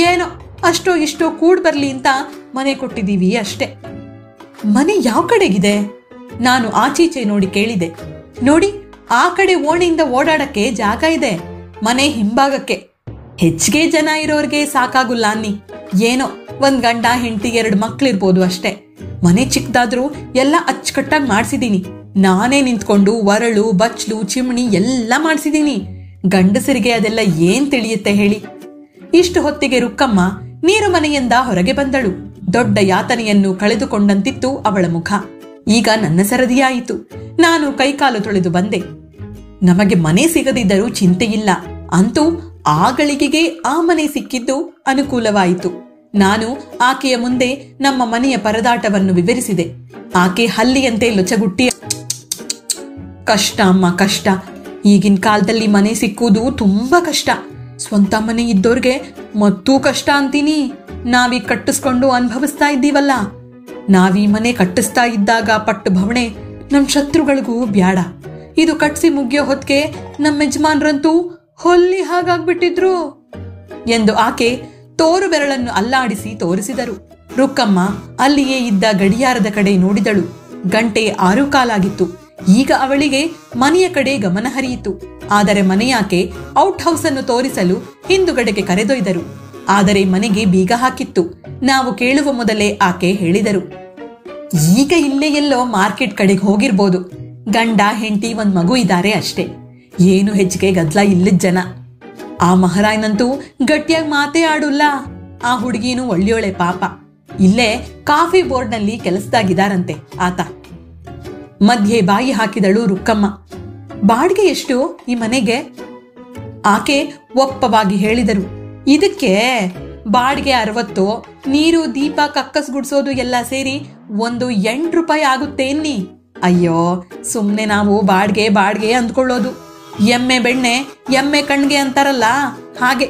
ಏನೋ ಅಷ್ಟೋ ಇಷ್ಟೋ ಕೂಡ್ ಬರ್ಲಿ ಅಂತ ಮನೆ ಕೊಟ್ಟಿದ್ದೀವಿ ಅಷ್ಟೆ. ಮನೆ ಯಾವ ಕಡೆಗಿದೆ? ನಾನು ಆಚೀಚೆ ನೋಡಿ ಕೇಳಿದೆ. ನೋಡಿ, ಆ ಕಡೆ ಓಣಿಯಿಂದ ಓಡಾಡಕ್ಕೆ ಜಾಗ ಇದೆ. ಮನೆ ಹಿಂಭಾಗಕ್ಕೆ. ಹೆಚ್ಚಿಗೆ ಜನ ಇರೋರ್ಗೆ ಸಾಕಾಗುಲ್ಲ ಅನ್ನಿ. ಏನೋ ಒಂದ್ ಗಂಡ ಹೆಂಡತಿ 2 ಮಕ್ಳಿರ್ಬೋದು ಅಷ್ಟೆ. ಮನೆ ಚಿಕ್ಕದಾದ್ರೂ ಎಲ್ಲ ಅಚ್ಚುಕಟ್ಟಾಗಿ ಮಾಡ್ಸಿದೀನಿ. ನಾನೇ ನಿಂತ್ಕೊಂಡು ಒರಳು, ಬಚ್ಲು, ಚಿಮಣಿ ಎಲ್ಲ ಮಾಡ್ಸಿದೀನಿ. ಗಂಡಸರಿಗೆ ಅದೆಲ್ಲ ಏನ್ ತಿಳಿಯುತ್ತೆ ಹೇಳಿ? ಇಷ್ಟು ಹೊತ್ತಿಗೆ ರುಕ್ಕಮ್ಮ ನೀರು ಮನೆಯಿಂದ ಹೊರಗೆ ಬಂದಳು. ದೊಡ್ಡ ಯಾತನೆಯನ್ನು ಕಳೆದುಕೊಂಡಂತಿತ್ತು ಅವಳ ಮುಖ. ಈಗ ನನ್ನ ಸರದಿಯಾಯಿತು. ನಾನು ಕೈಕಾಲು ತೊಳೆದು ಬಂದೆ. ನಮಗೆ ಮನೆ ಸಿಗದಿದ್ದರೂ ಚಿಂತೆಯಿಲ್ಲ. ಅಂತೂ ಆ ಗಳಿಗೆಗೆ ಆ ಮನೆ ಸಿಕ್ಕಿದ್ದು ಅನುಕೂಲವಾಯಿತು. ನಾನು ಆಕೆಯ ಮುಂದೆ ನಮ್ಮ ಮನೆಯ ಪರದಾಟವನ್ನು ವಿವರಿಸಿದೆ. ಆಕೆ ಹಲ್ಲಿಯಂತೆ ಲೊಚಗುಟ್ಟಿ, ಕಷ್ಟ ಅಮ್ಮ, ಕಷ್ಟ. ಈಗಿನ ಕಾಲದಲ್ಲಿ ಮನೆ ಸಿಕ್ಕುವುದು ತುಂಬಾ ಕಷ್ಟ. ಸ್ವಂತ ಮನೆ ಇದ್ದೋರ್ಗೆ ಮತ್ತೂ ಕಷ್ಟ ಅಂತೀನಿ. ನಾವೀಗ ಕಟ್ಟಿಸ್ಕೊಂಡು ಅನುಭವಿಸ್ತಾ ಇದ್ದೀವಲ್ಲ. ನಾವೀ ಮನೆ ಕಟ್ಟಿಸ್ತಾ ಇದ್ದಾಗ ಪಟ್ಟು ಭವಣೆ ನಮ್ ಶತ್ರುಗಳಿಗೂ ಬ್ಯಾಡ. ಇದು ಕಟ್ಸಿ ಮುಗಿಯೋ ಹೊತ್ತಿಗೆ ನಮ್ಮ ಯಜಮಾನ್ರಂತೂ ಹೊಲ್ಲಿ ಹಾಗಾಗ್ಬಿಟ್ಟಿದ್ರು ಎಂದು ಆಕೆ ತೋರು ಬೆರಳನ್ನು ಅಲ್ಲಾಡಿಸಿ ತೋರಿಸಿದರು. ರುಕ್ಕಮ್ಮ ಅಲ್ಲಿಯೇ ಇದ್ದ ಗಡಿಯಾರದ ಕಡೆ ನೋಡಿದಳು. ಗಂಟೆ 6 ಕಾಲಾಗಿತ್ತು. ಈಗ ಅವಳಿಗೆ ಮನೆಯ ಕಡೆ ಗಮನ ಹರಿಯಿತು. ಆದರೆ ಮನೆಯಾಕೆ ಔಟ್ ಹೌಸ್ ಅನ್ನು ತೋರಿಸಲು ಹಿಂದುಗಡೆಗೆ ಕರೆದೊಯ್ದರು. ಆದರೆ ಮನೆಗೆ ಬೀಗ ಹಾಕಿತ್ತು. ನಾವು ಕೇಳುವ ಮೊದಲೇ ಆಕೆ ಹೇಳಿದರು, ಈಗ ಇಲ್ಲೇ ಎಲ್ಲೋ ಮಾರ್ಕೆಟ್ ಕಡೆಗೆ ಹೋಗಿರ್ಬೋದು. ಗಂಡ ಹೆಂಡತಿ 1 ಮಗು ಇದ್ದಾರೆ ಅಷ್ಟೇ. ಏನು ಹೆಚ್ಚಿಗೆ ಗದ್ಲ ಇಲ್ಲದ ಜನ. ಆ ಮಹಾರಾಯನಂತೂ ಗಟ್ಟಿಯಾಗಿ ಮಾತೇ ಆಡುಲ್ಲ. ಆ ಹುಡುಗಿನೂ ಒಳ್ಳೆಯೋಳೆ ಪಾಪ. ಇಲ್ಲೇ ಕಾಫಿ ಬೋರ್ಡ್ನಲ್ಲಿ ಕೆಲಸದಾಗಿದ್ದಾರಂತೆ ಆತ. ಮಧ್ಯೆ ಬಾಯಿ ಹಾಕಿದಳು ರುಕ್ಕಮ್ಮ. ಬಾಡಿಗೆ ಎಷ್ಟು ಈ ಮನೆಗೆ? ಆಕೆ ಒಪ್ಪವಾಗಿ ಹೇಳಿದರು. ಇದಕ್ಕೆ ಬಾಡಿಗೆ 60. ನೀರು, ದೀಪ, ಕಕ್ಕಸ್ ಗುಡ್ಸೋದು ಎಲ್ಲ ಸೇರಿ ಒಂದು 8 ರೂಪಾಯಿ ಆಗುತ್ತೇನ್ನಿ. ಅಯ್ಯೋ, ಸುಮ್ನೆ ನಾವು ಬಾಡ್ಗೆ ಅಂದ್ಕೊಳ್ಳೋದು. ಎಮ್ಮೆ ಬೆಣ್ಣೆ ಎಮ್ಮೆ ಕಣ್ಗೆ ಅಂತಾರಲ್ಲ ಹಾಗೆ.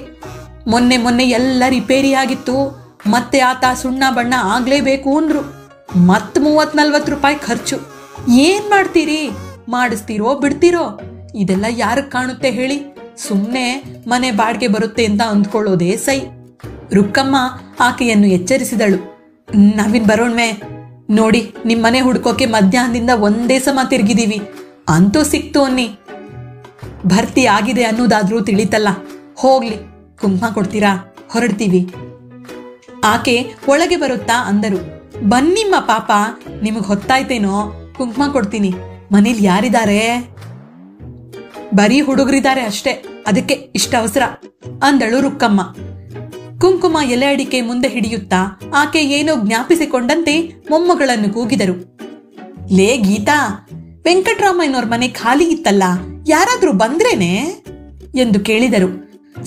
ಮೊನ್ನೆ ಎಲ್ಲ ರಿಪೇರಿ ಆಗಿತ್ತು. ಮತ್ತೆ ಆತ ಸುಣ್ಣ ಬಣ್ಣ ಆಗ್ಲೇಬೇಕು ಅಂದ್ರು. ಮತ್ 30-40 ರೂಪಾಯಿ ಖರ್ಚು. ಏನ್ ಮಾಡ್ತೀರಿ? ಮಾಡಿಸ್ತೀರೋ ಬಿಡ್ತೀರೋ? ಇದೆಲ್ಲ ಯಾರಕ್ ಕಾಣುತ್ತೆ ಹೇಳಿ? ಸುಮ್ನೆ ಮನೆ ಬಾಡ್ಗೆ ಬರುತ್ತೆ ಅಂತ ಅಂದ್ಕೊಳ್ಳೋದೇ ಸೈ. ರುಕ್ಕಮ್ಮ ಆಕೆಯನ್ನು ಎಚ್ಚರಿಸಿದಳು. ನಾವಿನ್ ಬರೋಣ್ವೆ. ನೋಡಿ, ನಿಮ್ಮನೆ ಹುಡ್ಕೋಕೆ ಮಧ್ಯಾಹ್ನದಿಂದ ಒಂದೇ ಸಮ ತಿರ್ಗಿದೀವಿ. ಅಂತೂ ಸಿಕ್ತು ಅನ್ನಿ. ಭರ್ತಿ ಆಗಿದೆ ಅನ್ನೋದಾದ್ರೂ ತಿಳಿತಲ್ಲ. ಹೋಗ್ಲಿ, ಕುಂಕುಮ ಕೊಡ್ತೀರಾ? ಹೊರಡ್ತೀವಿ. ಆಕೆ ಒಳಗೆ ಬರುತ್ತಾ ಅಂದರು. ಬನ್ನಿಮ್ಮ ಪಾಪ, ನಿಮಗ್ ಹೊತ್ತಾಯ್ತೇನೋ? ಕುಂಕುಮ ಕೊಡ್ತೀನಿ. ಮನೇಲಿ ಯಾರಿದ್ದಾರೆ? ಬರೀ ಹುಡುಗರಿದ್ದಾರೆ ಅಷ್ಟೇ, ಅದಕ್ಕೆ ಇಷ್ಟ ಅವಸರ ಅಂದಳು ರುಕ್ಕಮ್ಮ. ಕುಂಕುಮ ಎಲೆ ಅಡಿಕೆ ಮುಂದೆ ಹಿಡಿಯುತ್ತಾ ಆಕೆ ಏನೋ ಜ್ಞಾಪಿಸಿಕೊಂಡಂತೆ ಮೊಮ್ಮಗಳನ್ನು ಕೂಗಿದರು. ಲೇ ಗೀತಾ, ವೆಂಕಟರಾಮಯ್ಯನವ್ರ ಮನೆ ಖಾಲಿ ಇತ್ತಲ್ಲ, ಯಾರಾದ್ರೂ ಬಂದ್ರೇನೆ ಎಂದು ಕೇಳಿದರು.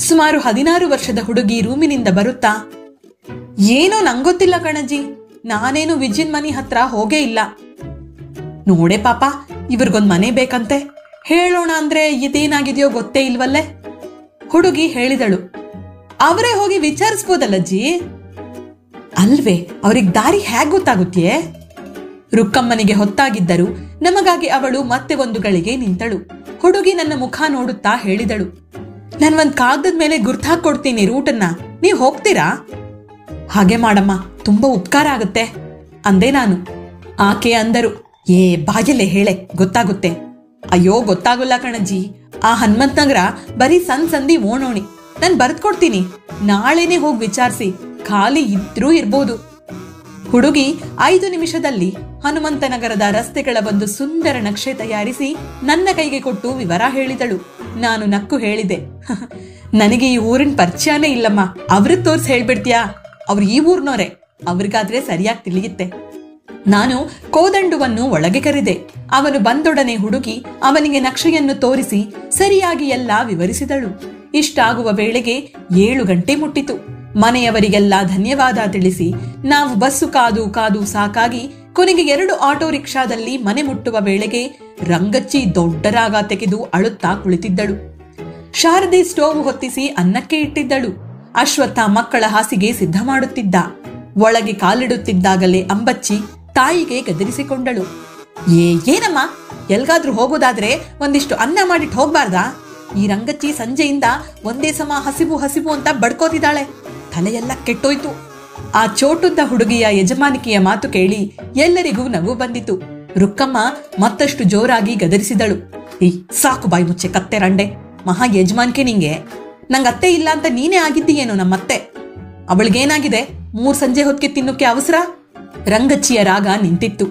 ಸುಮಾರು 16 ವರ್ಷದ ಹುಡುಗಿ ರೂಮಿನಿಂದ ಬರುತ್ತಾ, ಏನೋ ನಂಗೊತ್ತಿಲ್ಲ ಕಣಜ್ಜಿ, ನಾನೇನು ವಿಜಿನ್ ಮನಿ ಹತ್ರ ಹೋಗೇ ಇಲ್ಲ. ನೋಡೆ ಪಾಪ, ಇವ್ರಿಗೊಂದ್ ಮನೆ ಬೇಕಂತೆ. ಹೇಳೋಣ ಅಂದ್ರೆ ಇದೇನಾಗಿದೆಯೋ ಗೊತ್ತೇ ಇಲ್ವಲ್ಲೇ. ಹುಡುಗಿ ಹೇಳಿದಳು. ಅವರೇ ಹೋಗಿ ವಿಚಾರಿಸ್ಬೋದಲ್ಲಜ್ಜಿ. ಅಲ್ವೇ, ಅವ್ರಿಗೆ ದಾರಿ ಹೇಗ್ ಗೊತ್ತಾಗುತ್ತೇ? ರುಕ್ಕಮ್ಮನಿಗೆ ಹೊತ್ತಾಗಿದ್ದರು. ನಮಗಾಗಿ ಅವಳು ಮತ್ತೆ ಒಂದು ಗಳಿಗೆ ನಿಂತಳು. ಹುಡುಗಿ ನನ್ನ ಮುಖ ನೋಡುತ್ತಾ ಹೇಳಿದಳು, ನಾನು ಒಂದ್ ಕಾಗದದ ಮೇಲೆ ಗುರ್ತು ಹಾಕೊಡ್ತೀನಿ ರೂಟನ್ನ, ನೀವ್ ಹೋಗ್ತೀರಾ? ಹಾಗೆ ಮಾಡಮ್ಮ, ತುಂಬಾ ಉಪಕಾರ ಆಗುತ್ತೆ ಅಂದೆ ನಾನು. ಆಕೆ ಅಂದರು, ಏ ಬಾಯಲ್ಲೇ ಹೇಳೆ, ಗೊತ್ತಾಗುತ್ತೆ. ಅಯ್ಯೋ ಗೊತ್ತಾಗಲ್ಲ ಕಣಜ್ಜಿ, ಆ ಹನುಮಂತ ನಗರ ಬರೀ ಸಂದಿ ಓಣೋಣಿ. ನಾನ್ ಬರ್ದ್ಕೊಡ್ತೀನಿ, ನಾಳೆನೆ ಹೋಗಿ ವಿಚಾರಿಸಿ, ಖಾಲಿ ಇದ್ರೂ ಇರ್ಬೋದು. ಹುಡುಗಿ 5 ನಿಮಿಷದಲ್ಲಿ ಹನುಮಂತನಗರದ ರಸ್ತೆಗಳ ಒಂದು ಸುಂದರ ನಕ್ಷೆ ತಯಾರಿಸಿ ನನ್ನ ಕೈಗೆ ಕೊಟ್ಟು ವಿವರ ಹೇಳಿದಳು. ನಾನು ನಕ್ಕು ಹೇಳಿದೆ, ನನಗೆ ಈ ಊರಿನ ಪರಿಚಯನೇ ಇಲ್ಲಮ್ಮ, ಅವ್ರಿಗೆ ತೋರ್ಸಿ ಹೇಳ್ಬಿಡ್ತೀಯಾ? ಅವ್ರು ಈ ಊರ್ನೋರೆ, ಅವ್ರಿಗಾದ್ರೆ ಸರಿಯಾಗಿ ತಿಳಿಯುತ್ತೆ. ನಾನು ಕೋದಂಡುವನ್ನು ಒಳಗೆ ಕರೆದೆ. ಅವನು ಬಂದೊಡನೆ ಹುಡುಗಿ ಅವನಿಗೆ ನಕ್ಷೆಯನ್ನು ತೋರಿಸಿ ಸರಿಯಾಗಿ ಎಲ್ಲ ವಿವರಿಸಿದಳು. ಇಷ್ಟಾಗುವ ವೇಳೆಗೆ 7 ಗಂಟೆ ಮುಟ್ಟಿತು. ಮನೆಯವರಿಗೆಲ್ಲ ಧನ್ಯವಾದ ತಿಳಿಸಿ ನಾವು ಬಸ್ಸು ಕಾದು ಕಾದು ಸಾಕಾಗಿ ಕೊನೆಗೆ 2 ಆಟೋ ರಿಕ್ಷಾದಲ್ಲಿ ಮನೆ ಮುಟ್ಟುವ ವೇಳೆಗೆ ರಂಗಚ್ಚಿ ದೊಡ್ಡ ರಾಗ ತೆಗೆದು ಅಳುತ್ತಾ ಕುಳಿತಿದ್ದಳು. ಶಾರದೆ ಸ್ಟೋವ್ ಹೊತ್ತಿಸಿ ಅನ್ನಕ್ಕೆ ಇಟ್ಟಿದ್ದಳು. ಅಶ್ವತ್ಥ ಮಕ್ಕಳ ಹಾಸಿಗೆ ಸಿದ್ಧ ಮಾಡುತ್ತಿದ್ದ. ಒಳಗೆ ಕಾಲಿಡುತ್ತಿದ್ದಾಗಲೇ ಅಂಬಚ್ಚಿ ತಾಯಿಗೆ ಗದರಿಸಿಕೊಂಡಳು. ಏನಮ್ಮ, ಎಲ್ಗಾದ್ರೂ ಹೋಗೋದಾದ್ರೆ ಒಂದಿಷ್ಟು ಅನ್ನ ಮಾಡಿಟ್ಟು ಹೋಗ್ಬಾರ್ದಾ? ಈ ರಂಗಚ್ಚಿ ಸಂಜೆಯಿಂದ ಒಂದೇ ಸಮ ಹಸಿವು ಹಸಿವು ಅಂತ ಬಡ್ಕೋತಿದ್ದಾಳೆ. ತಲೆಯೆಲ್ಲ ಕೆಟ್ಟೋಯ್ತು. ಆ ಚೋಟುದ್ದ ಹುಡುಗಿಯ ಯಜಮಾನಿಕೆಯ ಮಾತು ಕೇಳಿ ಎಲ್ಲರಿಗೂ ನಗು ಬಂದಿತು. ರುಕ್ಕಮ್ಮ ಮತ್ತಷ್ಟು ಜೋರಾಗಿ ಗದರಿಸಿದಳು. ಸಾಕು ಬಾಯಿ ಮುಚ್ಚೆ ಕತ್ತೆ ರಂಡೆ, ಮಹಾ ಯಜಮಾನಿಕೆ ನಿಂಗೆ. ನಂಗೆ ಅತ್ತೆ ಇಲ್ಲ ಅಂತ ನೀನೇ ಆಗಿದ್ದೀಯೇನೋ ನಮ್ಮತ್ತೆ. ಅವಳಿಗೇನಾಗಿದೆ? 3 ಸಂಜೆ ಹೊತ್ತಿಗೆ ತಿನ್ನೋಕೆ ಅವಸರ? ರಂಗಚ್ಚಿಯ ರಾಗ ನಿಂತಿತ್ತು.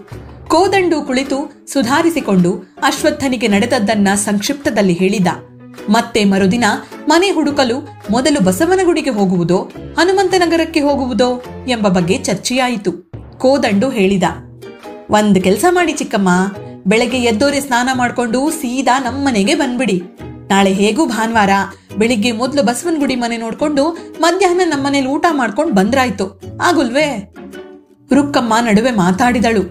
ಕೋದಂಡು ಕುಳಿತು ಸುಧಾರಿಸಿಕೊಂಡು ಅಶ್ವತ್ಥನಿಗೆ ನಡೆದದ್ದನ್ನ ಸಂಕ್ಷಿಪ್ತದಲ್ಲಿ ಹೇಳಿದ. ಮತ್ತೆ ಮರುದಿನ ಮನೆ ಹುಡುಕಲು ಮೊದಲು ಬಸವನಗುಡಿಗೆ ಹೋಗುವುದೋ ಹನುಮಂತನಗರಕ್ಕೆ ಹೋಗುವುದೋ ಎಂಬ ಬಗ್ಗೆ ಚರ್ಚೆಯಾಯಿತು. ಕೋದಂಡು ಹೇಳಿದ, ಒಂದ್ ಕೆಲಸ ಮಾಡಿ ಚಿಕ್ಕಮ್ಮ, ಬೆಳಗ್ಗೆ ಎದ್ದೋರೆ ಸ್ನಾನ ಮಾಡ್ಕೊಂಡು ಸೀದಾ ನಮ್ಮನೆಗೆ ಬಂದ್ಬಿಡಿ. ನಾಳೆ ಹೇಗೂ ಭಾನುವಾರ, ಬೆಳಿಗ್ಗೆ ಮೊದಲು ಬಸವನಗುಡಿ ಮನೆ ನೋಡ್ಕೊಂಡು ಮಧ್ಯಾಹ್ನ ನಮ್ಮನೇಲಿ ಊಟ ಮಾಡ್ಕೊಂಡು ಬಂದ್ರಾಯ್ತು, ಆಗುಲ್ವೇ? ರುಕ್ಕಮ್ಮ ನಡುವೆ ಮಾತಾಡಿದಳು.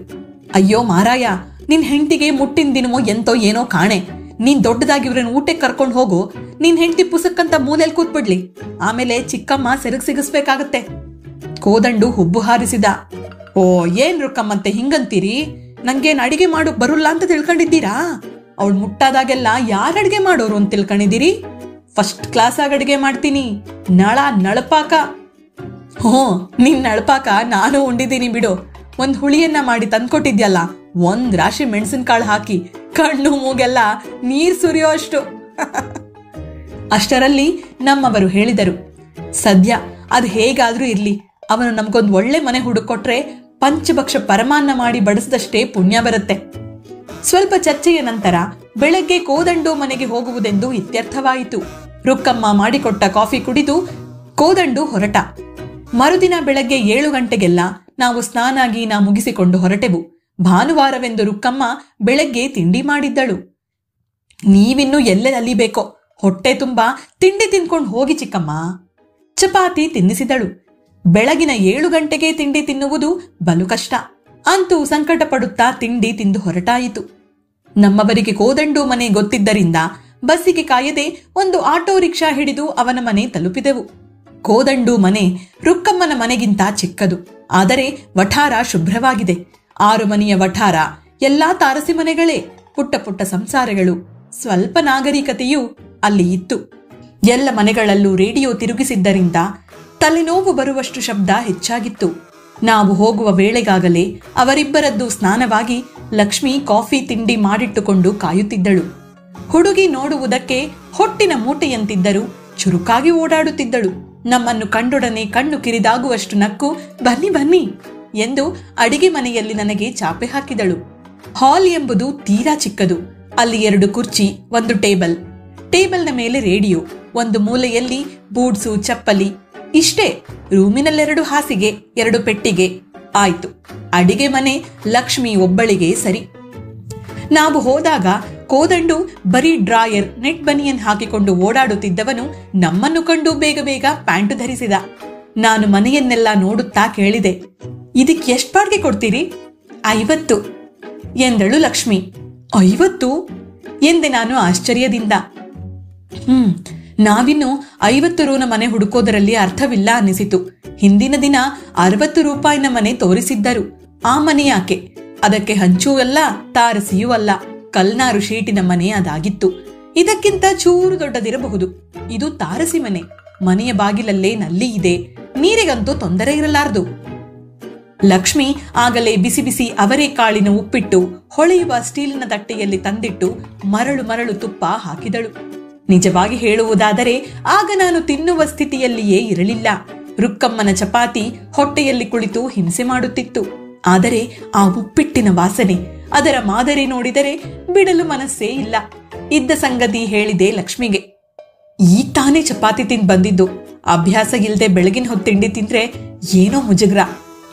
ಅಯ್ಯೋ ಮಾರಾಯ, ನಿನ್ ಹೆಂಡತಿಗೆ ಮುಟ್ಟಿನ ದಿನವೋ ಎಂತೋ ಏನೋ ಕಾಣೆ. ನೀನ್ ದೊಡ್ಡದಾಗಿ ಇವ್ರನ್ನ ಊಟಕ್ಕೆ ಕರ್ಕೊಂಡು ಹೋಗು. ನಿನ್ ಹೆಂಡತಿ ಪುಸಕ್ಕಂತ ಮೂಲೆಯಲ್ಲಿ ಕೂತ್ಬಿಡ್ಲಿ, ಆಮೇಲೆ ಚಿಕ್ಕಮ್ಮ ಸೆರಗ್ ಸಿಗಿಸ್ಬೇಕಾಗತ್ತೆ. ಕೋದಂಡು ಹುಬ್ಬು ಹಾರಿಸಿದ. ಓ, ಏನ್ ರುಕ್ಕಮ್ಮಂತೆ ಹಿಂಗಂತೀರಿ? ನಂಗೇನ್ ಅಡಿಗೆ ಮಾಡೋಕ್ ಬರುಲ್ಲ ಅಂತ ತಿಳ್ಕೊಂಡಿದ್ದೀರಾ? ಅವಳು ಮುಟ್ಟಾದಾಗೆಲ್ಲ ಯಾರ್ ಅಡಿಗೆ ಮಾಡೋರು ಅಂತ ತಿಳ್ಕೊಂಡಿದ್ದೀರಿ? ಫಸ್ಟ್ ಕ್ಲಾಸ್ ಆಗಿ ಅಡಿಗೆ ಮಾಡ್ತೀನಿ. ನಳಪಾಕ. ನಿನ್ ನಳಪಾಕ ನಾನು ಉಂಡಿದ್ದೀನಿ ಬಿಡು. ಒಂದ್ ಹುಳಿಯನ್ನ ಮಾಡಿ ತಂದ್ಕೊಟ್ಟಿದ್ಯಲ್ಲ, 1 ರಾಶಿ ಮೆಣಸಿನಕಾಳು ಹಾಕಿ ಕಣ್ಣು ಮೂಗೆಲ್ಲ ನೀರ್ ಸುರಿಯೋ ಅಷ್ಟು. ಅಷ್ಟರಲ್ಲಿ ನಮ್ಮವರು ಹೇಳಿದರು, ಸದ್ಯ ಅದ್ ಹೇಗಾದ್ರೂ ಇರ್ಲಿ, ಅವನು ನಮ್ಗೊಂದ್ ಒಳ್ಳೆ ಮನೆ ಹುಡುಕೊಟ್ರೆ ಪಂಚಭಕ್ಷ ಪರಮಾನ್ನ ಮಾಡಿ ಬಡಿಸಿದಷ್ಟೇ ಪುಣ್ಯ ಬರುತ್ತೆ. ಸ್ವಲ್ಪ ಚರ್ಚೆಯ ನಂತರ ಬೆಳಗ್ಗೆ ಕೋದಂಡು ಮನೆಗೆ ಹೋಗುವುದೆಂದು ಇತ್ಯರ್ಥವಾಯಿತು. ರುಕ್ಕಮ್ಮ ಮಾಡಿಕೊಟ್ಟ ಕಾಫಿ ಕುಡಿದು ಕೋದಂಡು ಹೊರಟ. ಮರುದಿನ ಬೆಳಗ್ಗೆ 7 ಗಂಟೆಗೆಲ್ಲ ನಾವು ಸ್ನಾನ ಗೀನ ಮುಗಿಸಿಕೊಂಡು ಹೊರಟೆವು. ಭಾನುವಾರವೆಂದು ರುಕ್ಕಮ್ಮ ಬೆಳಗ್ಗೆ ತಿಂಡಿ ಮಾಡಿದ್ದಳು. ನೀವಿನ್ನು ಎಲ್ಲೆ ಅಲಿಬೇಕೋ, ಹೊಟ್ಟೆ ತುಂಬಾ ತಿಂಡಿ ತಿನ್ಕೊಂಡು ಹೋಗಿ ಚಿಕ್ಕಮ್ಮ. ಚಪಾತಿ ತಿನ್ನಿಸಿದಳು. ಬೆಳಗಿನ 7 ಗಂಟೆಗೆ ತಿಂಡಿ ತಿನ್ನುವುದು ಬಲು ಕಷ್ಟ. ಅಂತೂ ಸಂಕಟ ಪಡುತ್ತಾ ತಿಂಡಿ ತಿಂದು ಹೊರಟಾಯಿತು. ನಮ್ಮವರಿಗೆ ಕೋದಂಡು ಮನೆ ಗೊತ್ತಿದ್ದರಿಂದ ಬಸ್ಸಿಗೆ ಕಾಯದೆ ಒಂದು ಆಟೋ ರಿಕ್ಷಾ ಹಿಡಿದು ಅವನ ಮನೆ ತಲುಪಿದೆವು. ಕೋದಂಡು ಮನೆ ರುಕ್ಕಮ್ಮನ ಮನೆಗಿಂತ ಚಿಕ್ಕದು, ಆದರೆ ವಠಾರ ಶುಭ್ರವಾಗಿದೆ. 6 ಮನೆಯ ವಠಾರ, ಎಲ್ಲಾ ತಾರಸಿ ಮನೆಗಳೇ, ಪುಟ್ಟ ಪುಟ್ಟ ಸಂಸಾರಗಳು. ಸ್ವಲ್ಪ ನಾಗರಿಕತೆಯೂ ಅಲ್ಲಿ ಇತ್ತು. ಎಲ್ಲ ಮನೆಗಳಲ್ಲೂ ರೇಡಿಯೋ ತಿರುಗಿಸಿದ್ದರಿಂದ ತಲೆನೋವು ಬರುವಷ್ಟು ಶಬ್ದ ಹೆಚ್ಚಾಗಿತ್ತು. ನಾವು ಹೋಗುವ ವೇಳೆಗಾಗಲೇ ಅವರಿಬ್ಬರದ್ದು ಸ್ನಾನವಾಗಿ ಲಕ್ಷ್ಮಿ ಕಾಫಿ ತಿಂಡಿ ಮಾಡಿಟ್ಟುಕೊಂಡು ಕಾಯುತ್ತಿದ್ದಳು. ಹುಡುಗಿ ನೋಡುವುದಕ್ಕೆ ಹೊಟ್ಟಿನ ಮೂಟೆಯಂತಿದ್ದರೂ ಚುರುಕಾಗಿ ಓಡಾಡುತ್ತಿದ್ದಳು. ನಮ್ಮನ್ನು ಕಂಡೊಡನೆ ಕಣ್ಣು ಕಿರಿದಾಗುವಷ್ಟು ನಕ್ಕು ಬನ್ನಿ ಬನ್ನಿ ಎಂದು ಅಡಿಗೆ ಮನೆಯಲ್ಲಿ ನನಗೆ ಚಾಪೆ ಹಾಕಿದಳು. ಹಾಲ್ ಎಂಬುದು ತೀರಾ ಚಿಕ್ಕದು. ಅಲ್ಲಿ 2 ಕುರ್ಚಿ, 1 ಟೇಬಲ್. ಟೇಬಲ್ನ ಮೇಲೆ ರೇಡಿಯೋ, ಒಂದು ಮೂಲೆಯಲ್ಲಿ ಬೂಟ್ಸು, ಚಪ್ಪಲಿ. ಇಷ್ಟೇ. ರೂಮಿನಲ್ಲಿ 2 ಹಾಸಿಗೆ, 2 ಪೆಟ್ಟಿಗೆ. ಆಯ್ತು, ಅಡಿಗೆ ಮನೆ ಲಕ್ಷ್ಮಿ ಒಬ್ಬಳಿಗೆ ಸರಿ. ನಾವು ಹೋದಾಗ ಕೋದಂಡು ಬರೀ ಡ್ರಾಯರ್, ನೆಟ್ ಬನಿಯನ್ ಹಾಕಿಕೊಂಡು ಓಡಾಡುತ್ತಿದ್ದವನು ನಮ್ಮನ್ನು ಕಂಡು ಬೇಗ ಬೇಗ ಪ್ಯಾಂಟು ಧರಿಸಿದ. ನಾನು ಮನೆಯನ್ನೆಲ್ಲ ನೋಡುತ್ತಾ ಕೇಳಿದೆ, ಇದಕ್ಕೆ ಎಷ್ಟು ಬಾಡಿಗೆ ಕೊಡ್ತೀರಿ? 50 ಎಂದಳು ಲಕ್ಷ್ಮಿ. 50 ಎಂದೆ ನಾನು ಆಶ್ಚರ್ಯದಿಂದ. ನಾವಿನ್ನು 50 ರೂನ ಮನೆ ಹುಡುಕೋದರಲ್ಲಿ ಅರ್ಥವಿಲ್ಲ ಅನ್ನಿಸಿತು. ಹಿಂದಿನ ದಿನ 60 ರೂಪಾಯಿನ ಮನೆ ತೋರಿಸಿದ್ದರು. ಆ ಮನೆ ಯಾಕೆ? ಅದಕ್ಕೆ ಹಂಚೂ ಅಲ್ಲ, ತಾರಸಿಯೂ ಅಲ್ಲ, ಕಲ್ನಾರು ಶೀಟಿನ ಮನೆ ಅದಾಗಿತ್ತು. ಇದಕ್ಕಿಂತ ಚೂರು ದೊಡ್ಡದಿರಬಹುದು. ಇದು ತಾರಸಿ ಮನೆ. ಮನೆಯ ಬಾಗಿಲಲ್ಲೇ ನಲ್ಲಿ ಇದೆ. ನೀರಿಗಂತೂ ತೊಂದರೆ ಇರಲಾರದು. ಲಕ್ಷ್ಮಿ ಆಗಲೇ ಬಿಸಿ ಬಿಸಿ ಅವರೆಕಾಳಿನ ಉಪ್ಪಿಟ್ಟು ಹೊಳೆಯುವ ಸ್ಟೀಲಿನ ತಟ್ಟೆಯಲ್ಲಿ ತಂದಿಟ್ಟು ಮರಳು ಮರಳು ತುಪ್ಪ ಹಾಕಿದಳು. ನಿಜವಾಗಿ ಹೇಳುವುದಾದರೆ ಆಗ ನಾನು ತಿನ್ನುವ ಸ್ಥಿತಿಯಲ್ಲಿಯೇ ಇರಲಿಲ್ಲ. ರುಕ್ಕಮ್ಮನ ಚಪಾತಿ ಹೊಟ್ಟೆಯಲ್ಲಿ ಕುಳಿತು ಹಿಂಸೆ ಮಾಡುತ್ತಿತ್ತು. ಆದರೆ ಆ ಉಪ್ಪಿಟ್ಟಿನ ವಾಸನೆ, ಅದರ ಮಾದರಿ ನೋಡಿದರೆ ಬಿಡಲು ಮನಸ್ಸೇ ಇಲ್ಲ. ಇದ್ದ ಸಂಗತಿ ಹೇಳಿದೆ ಲಕ್ಷ್ಮಿಗೆ. ಈಗ ತಾನೇ ಚಪಾತಿ ತಿಂದು ಬಂದಿದ್ದು, ಅಭ್ಯಾಸ ಇಲ್ಲದೆ ಬೆಳಗಿನ ಹೊತ್ತು ತಿಂಡಿ ತಿಂದ್ರೆ ಏನೋ ಮುಜುಗ್ರ.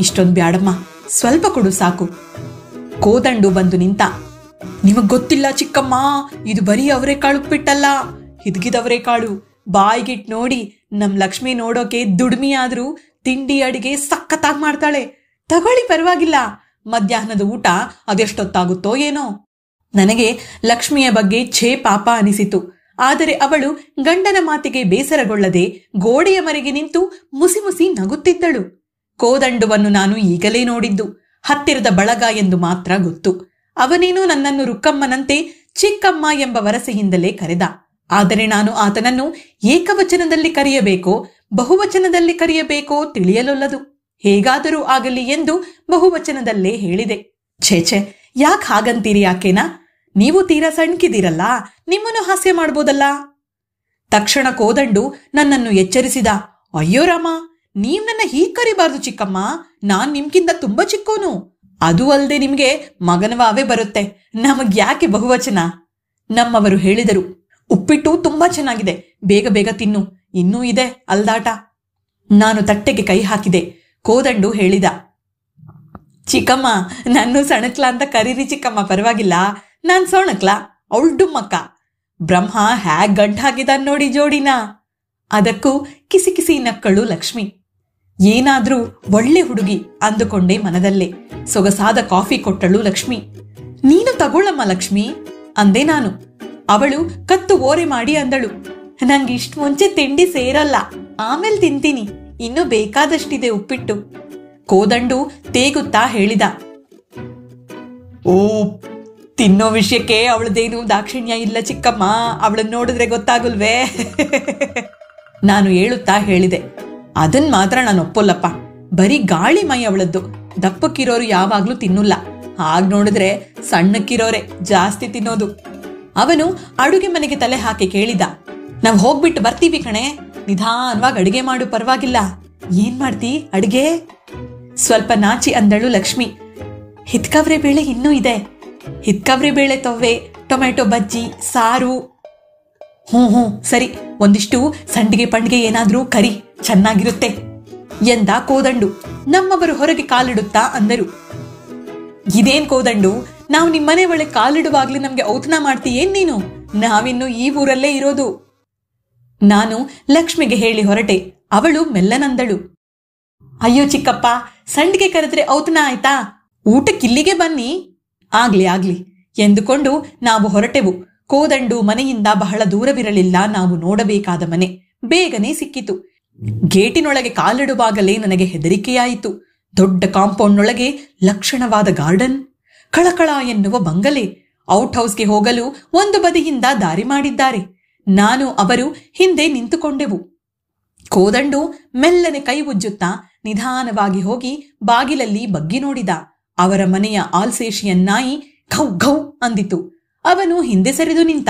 ಇಷ್ಟೊಂದು ಬ್ಯಾಡಮ್ಮ, ಸ್ವಲ್ಪ ಕೊಡು ಸಾಕು. ಕೋದಂಡು ಬಂದು ನಿಂತ. ನಿಮಗ್ ಗೊತ್ತಿಲ್ಲ ಚಿಕ್ಕಮ್ಮ, ಇದು ಬರೀ ಅವರೆಕಾಳು ಉಪ್ಪಿಟ್ಟಲ್ಲ, ಹಿದ್ಗಿದವರೆಕಾಳು. ಬಾಯಿಗಿಟ್ ನೋಡಿ ನಮ್ ಲಕ್ಷ್ಮಿ ನೋಡೋಕೆ ದುಡ್ಮಿ ಆದ್ರೂ ತಿಂಡಿ ಅಡಿಗೆ ಸಖತ್ತಾಗಿ ಮಾಡ್ತಾಳೆ. ತಗೊಳ್ಳಿ, ಪರವಾಗಿಲ್ಲ. ಮಧ್ಯಾಹ್ನದ ಊಟ ಅದೆಷ್ಟೊತ್ತಾಗುತ್ತೋ ಏನೋ. ನನಗೆ ಲಕ್ಷ್ಮಿಯ ಬಗ್ಗೆ ಛೇ ಪಾಪ ಅನಿಸಿತು. ಆದರೆ ಅವಳು ಗಂಡನ ಮಾತಿಗೆ ಬೇಸರಗೊಳ್ಳದೆ ಗೋಡೆಯ ಮರೆಗೆ ನಿಂತು ಮುಸಿ ಮುಸಿ ನಗುತ್ತಿದ್ದಳು. ಕೋದಂಡುವನ್ನು ನಾನು ಈಗಲೇ ನೋಡಿದ್ದು, ಹತ್ತಿರದ ಬಳಗ ಎಂದು ಮಾತ್ರ ಗೊತ್ತು. ಅವನೇನೋ ನನ್ನನ್ನು ರುಕ್ಕಮ್ಮನಂತೆ ಚಿಕ್ಕಮ್ಮ ಎಂಬ ವರಸೆಯಿಂದಲೇ ಕರೆದ. ಆದರೆ ನಾನು ಆತನನ್ನು ಏಕವಚನದಲ್ಲಿ ಕರೆಯಬೇಕೋ ಬಹುವಚನದಲ್ಲಿ ಕರೆಯಬೇಕೋ ತಿಳಿಯಲೊಲ್ಲದು. ಹೇಗಾದರೂ ಆಗಲಿ ಎಂದು ಬಹುವಚನದಲ್ಲೇ ಹೇಳಿದೆ. ಛೇಛೆ, ಯಾಕೆ ಹಾಗಂತೀರಿ ಆಕೆನಾ? ನೀವು ತೀರಾ ಸಣ್ಕಿದ್ದೀರಲ್ಲ, ನಿಮ್ಮನ್ನು ಹಾಸ್ಯ ಮಾಡ್ಬೋದಲ್ಲ. ತಕ್ಷಣ ಕೋದಂಡು ನನ್ನನ್ನು ಎಚ್ಚರಿಸಿದ. ಅಯ್ಯೋ ರಾಮ, ನೀವ್ ನನ್ನ ಹೀಗ್ ಕರಿಬಾರ್ದು ಚಿಕ್ಕಮ್ಮ, ನಾನ್ ನಿಮ್ಗಿಂತ ತುಂಬಾ ಚಿಕ್ಕೋನು. ಅದು ಅಲ್ಲದೆ ನಿಮ್ಗೆ ಮಗನವಾವೇ ಬರುತ್ತೆ, ನಮಗ್ಯಾಕೆ ಬಹುವಚನ? ನಮ್ಮವರು ಹೇಳಿದರು. ಉಪ್ಪಿಟ್ಟು ತುಂಬಾ ಚೆನ್ನಾಗಿದೆ, ಬೇಗ ಬೇಗ ತಿನ್ನು, ಇನ್ನೂ ಇದೆ ಅಲ್ದಾಟ. ನಾನು ತಟ್ಟೆಗೆ ಕೈ ಹಾಕಿದೆ. ಕೋದಂಡು ಹೇಳಿದ, ಚಿಕ್ಕಮ್ಮ, ನಾನು ಸಣಕ್ಲಾ ಅಂತ ಕರೀರಿ ಚಿಕ್ಕಮ್ಮ, ಪರವಾಗಿಲ್ಲ. ನಾನ್ ಸೋಣಕ್ಲಾ, ಅವಳು ಡುಮ್ಮಕ್ಕ. ಬ್ರಹ್ಮ ಹ್ಯಾಗ್ ಗಂಟ್ ಹಾಕಿದಾನ್ ನೋಡಿ ಜೋಡಿನ. ಅದಕ್ಕೂ ಕಿಸಿ ಕಿಸಿ ನಕ್ಕಳು ಲಕ್ಷ್ಮಿ. ಏನಾದ್ರೂ ಒಳ್ಳೆ ಹುಡುಗಿ ಅಂದುಕೊಂಡೆ ಮನದಲ್ಲೇ. ಸೊಗಸಾದ ಕಾಫಿ ಕೊಟ್ಟಳು ಲಕ್ಷ್ಮಿ. ನೀನು ತಗೊಳ್ಳಮ್ಮ ಲಕ್ಷ್ಮಿ ಅಂದೆ ನಾನು. ಅವಳು ಕತ್ತು ಓರೆ ಮಾಡಿ ಅಂದಳು, ನಂಗೆ ಇಷ್ಟು ಮುಂಚೆ ತಿಂಡಿ ಸೇರಲ್ಲ, ಆಮೇಲೆ ತಿಂತೀನಿ, ಇನ್ನೂ ಬೇಕಾದಷ್ಟಿದೆ ಉಪ್ಪಿಟ್ಟು. ಕೋದಂಡು ತೇಗುತ್ತಾ ಹೇಳಿದ, ಓ, ತಿನ್ನೋ ವಿಷಯಕ್ಕೆ ಅವಳದೇನು ದಾಕ್ಷಿಣ್ಯ ಇಲ್ಲ ಚಿಕ್ಕಮ್ಮ, ಅವಳನ್ನ ನೋಡಿದ್ರೆ ಗೊತ್ತಾಗುಲ್ವೇ? ನಾನು ಹೇಳುತ್ತಾ ಹೇಳಿದೆ, ಅದನ್ ಮಾತ್ರ ನಾನು ಒಪ್ಪೋಲ್ಲಪ್ಪ. ಬರೀ ಗಾಳಿ ಮೈ ಅವಳದ್ದು. ದಪ್ಪಕ್ಕಿರೋರು ಯಾವಾಗ್ಲೂ ತಿನ್ನುಲ್ಲ, ಹಾಗ್ ನೋಡಿದ್ರೆ ಸಣ್ಣಕ್ಕಿರೋರೆ ಜಾಸ್ತಿ ತಿನ್ನೋದು. ಅವನು ಅಡುಗೆ ಮನೆಗೆ ತಲೆ ಹಾಕಿ ಕೇಳಿದ, ನಾವ್ ಹೋಗ್ಬಿಟ್ಟು ಬರ್ತೀವಿ ಕಣೆ, ನಿಧಾನವಾಗಿ ಅಡಿಗೆ ಮಾಡು, ಪರವಾಗಿಲ್ಲ. ಏನ್ ಮಾಡ್ತಿ ಅಡಿಗೆ? ಸ್ವಲ್ಪ ನಾಚಿ ಅಂದಳು ಲಕ್ಷ್ಮಿ. ಹಿತ್ಕವ್ರೆ ಬೇಳೆ ಇನ್ನೂ ಇದೆ, ಹಿತ್ಕವ್ರೆ ಬೇಳೆ ತೊವ್ವೆ, ಟೊಮೆಟೊ ಬಜ್ಜಿ, ಸಾರು. ಹ್ಞೂ ಸರಿ, ಒಂದಿಷ್ಟು ಸಂಡಿಗೆ ಪಂಡಿಗೆ ಏನಾದ್ರೂ ಕರಿ, ಚೆನ್ನಾಗಿರುತ್ತೆ ಎಂದ ಕೋದಂಡು. ನಮ್ಮವರು ಹೊರಗೆ ಕಾಲಿಡುತ್ತಾ ಅಂದರು, ಇದೇನ್ ಕೋದಂಡು, ನಾವು ನಿಮ್ಮನೆ ಒಳಗೆ ಕಾಲಿಡುವಾಗ್ಲಿ ನಮ್ಗೆ ಔತಣ ಮಾಡ್ತೀಯೇನ್ ನೀನು? ನಾವಿನ್ನು ಈ ಊರಲ್ಲೇ ಇರೋದು. ನಾನು ಲಕ್ಷ್ಮಿಗೆ ಹೇಳಿ ಹೊರಟೆ. ಅವಳು ಮೆಲ್ಲನಂದಳು, ಅಯ್ಯೋ ಚಿಕ್ಕಪ್ಪ, ಸಂಡಿಗೆ ಕರೆದ್ರೆ ಔತಣ ಆಯ್ತಾ? ಊಟಕ್ಕಿಲ್ಲಿಗೆ ಬನ್ನಿ. ಆಗ್ಲಿ ಎಂದುಕೊಂಡು ನಾವು ಹೊರಟೆವು. ಕೋದಂಡು ಮನೆಯಿಂದ ಬಹಳ ದೂರವಿರಲಿಲ್ಲ. ನಾವು ನೋಡಬೇಕಾದ ಮನೆ ಬೇಗನೆ ಸಿಕ್ಕಿತು. ಗೇಟಿನೊಳಗೆ ಕಾಲಿಡುವಾಗಲೇ ನನಗೆ ಹೆದರಿಕೆಯಾಯಿತು. ದೊಡ್ಡ ಕಾಂಪೌಂಡ್ನೊಳಗೆ ಲಕ್ಷಣವಾದ ಗಾರ್ಡನ್, ಕಳಕಳ ಎನ್ನುವ ಬಂಗಲೆ. ಔಟ್ ಹೌಸ್ಗೆ ಹೋಗಲು ಒಂದು ಬದಿಯಿಂದ ದಾರಿ ಮಾಡಿದ್ದಾರೆ. ನಾನು ಅವರು ಹಿಂದೆ ನಿಂತುಕೊಂಡೆವು. ಕೋದಂಡು ಮೆಲ್ಲನೆ ಕೈ ಉಜ್ಜುತ್ತಾ ನಿಧಾನವಾಗಿ ಹೋಗಿ ಬಾಗಿಲಲ್ಲಿ ಬಗ್ಗಿ ನೋಡಿದ. ಅವರ ಮನೆಯ ಆಲ್ಸೇಷಿಯನ್ ನಾಯಿ ಘೌ ಘೌ ಅಂದಿತು. ಅವನು ಹಿಂದೆ ಸರಿದು ನಿಂತ.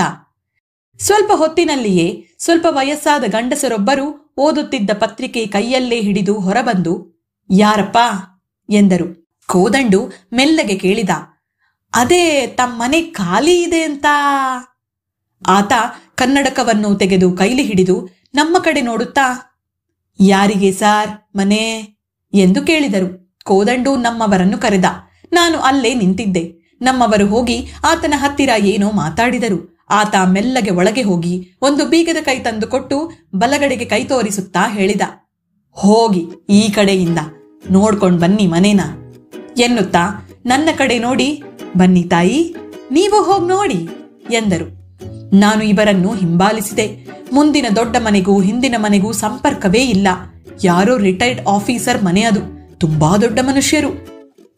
ಸ್ವಲ್ಪ ಹೊತ್ತಿನಲ್ಲಿಯೇ ಸ್ವಲ್ಪ ವಯಸ್ಸಾದ ಗಂಡಸರೊಬ್ಬರು ಓದುತ್ತಿದ್ದ ಪತ್ರಿಕೆ ಕೈಯಲ್ಲೇ ಹಿಡಿದು ಹೊರಬಂದು, ಯಾರಪ್ಪ ಎಂದರು. ಕೋದಂಡು ಮೆಲ್ಲಗೆ ಕೇಳಿದ, ಅದೇ ತಮ್ಮನೆ ಖಾಲಿ ಇದೆ ಅಂತ. ಆತ ಕನ್ನಡಕವನ್ನು ತೆಗೆದು ಕೈಲಿ ಹಿಡಿದು ನಮ್ಮ ಕಡೆ ನೋಡುತ್ತಾ, ಯಾರಿಗೆ ಸಾರ್ ಮನೆ ಎಂದು ಕೇಳಿದರು. ಕೋದಂಡು ನಮ್ಮವರನ್ನು ಕರೆದ. ನಾನು ಅಲ್ಲೇ ನಿಂತಿದ್ದೆ. ನಮ್ಮವರು ಹೋಗಿ ಆತನ ಹತ್ತಿರ ಏನೋ ಮಾತಾಡಿದರು. ಆತ ಮೆಲ್ಲಗೆ ಒಳಗೆ ಹೋಗಿ ಒಂದು ಬೀಗದ ಕೈ ತಂದು ಕೊಟ್ಟು ಬಲಗಡೆಗೆ ಕೈ ತೋರಿಸುತ್ತಾ ಹೇಳಿದ, ಹೋಗಿ ಈ ಕಡೆಯಿಂದ ನೋಡ್ಕೊಂಡ್ ಬನ್ನಿ ಮನೇನ ಎನ್ನುತ್ತಾ ನನ್ನ ಕಡೆ ನೋಡಿ, ಬನ್ನಿ ತಾಯಿ, ನೀವು ಹೋಗಿ ನೋಡಿ ಎಂದರು. ನಾನು ಇವರನ್ನು ಹಿಂಬಾಲಿಸಿದೆ. ಮುಂದಿನ ದೊಡ್ಡ ಮನೆಗೂ ಹಿಂದಿನ ಮನೆಗೂ ಸಂಪರ್ಕವೇ ಇಲ್ಲ. ಯಾರೋ ರಿಟೈರ್ಡ್ ಆಫೀಸರ್ ಮನೆ ಅದು. ತುಂಬಾ ದೊಡ್ಡ ಮನುಷ್ಯರು.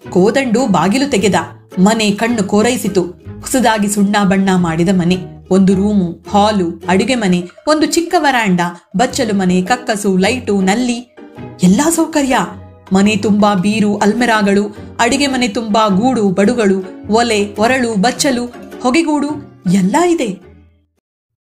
ಕೋದಂಡು ಬಾಗಿಲು ತೆಗೆದ. ಮನೆ ಕಣ್ಣು ಕೋರೈಸಿತು. ಹೊಸದಾಗಿ ಸುಣ್ಣ ಬಣ್ಣ ಮಾಡಿದ ಮನೆ. ಒಂದು ರೂಮು, ಹಾಲು, ಅಡುಗೆ ಮನೆ, ಒಂದು ಚಿಕ್ಕ ವರಾಂಡ, ಬಚ್ಚಲು ಮನೆ, ಕಕ್ಕಸು, ಲೈಟು, ನಲ್ಲಿ, ಎಲ್ಲಾ ಸೌಕರ್ಯ. ಮನೆ ತುಂಬಾ ಬೀರು, ಅಲ್ಮೆರಾಗಳು, ಅಡಿಗೆ ಮನೆ ತುಂಬಾ ಗೂಡು, ಬಡುಗಳು, ಒಲೆ, ಒರಳು, ಬಚ್ಚಲು, ಹೊಗೆಗೂಡು ಎಲ್ಲ ಇದೆ.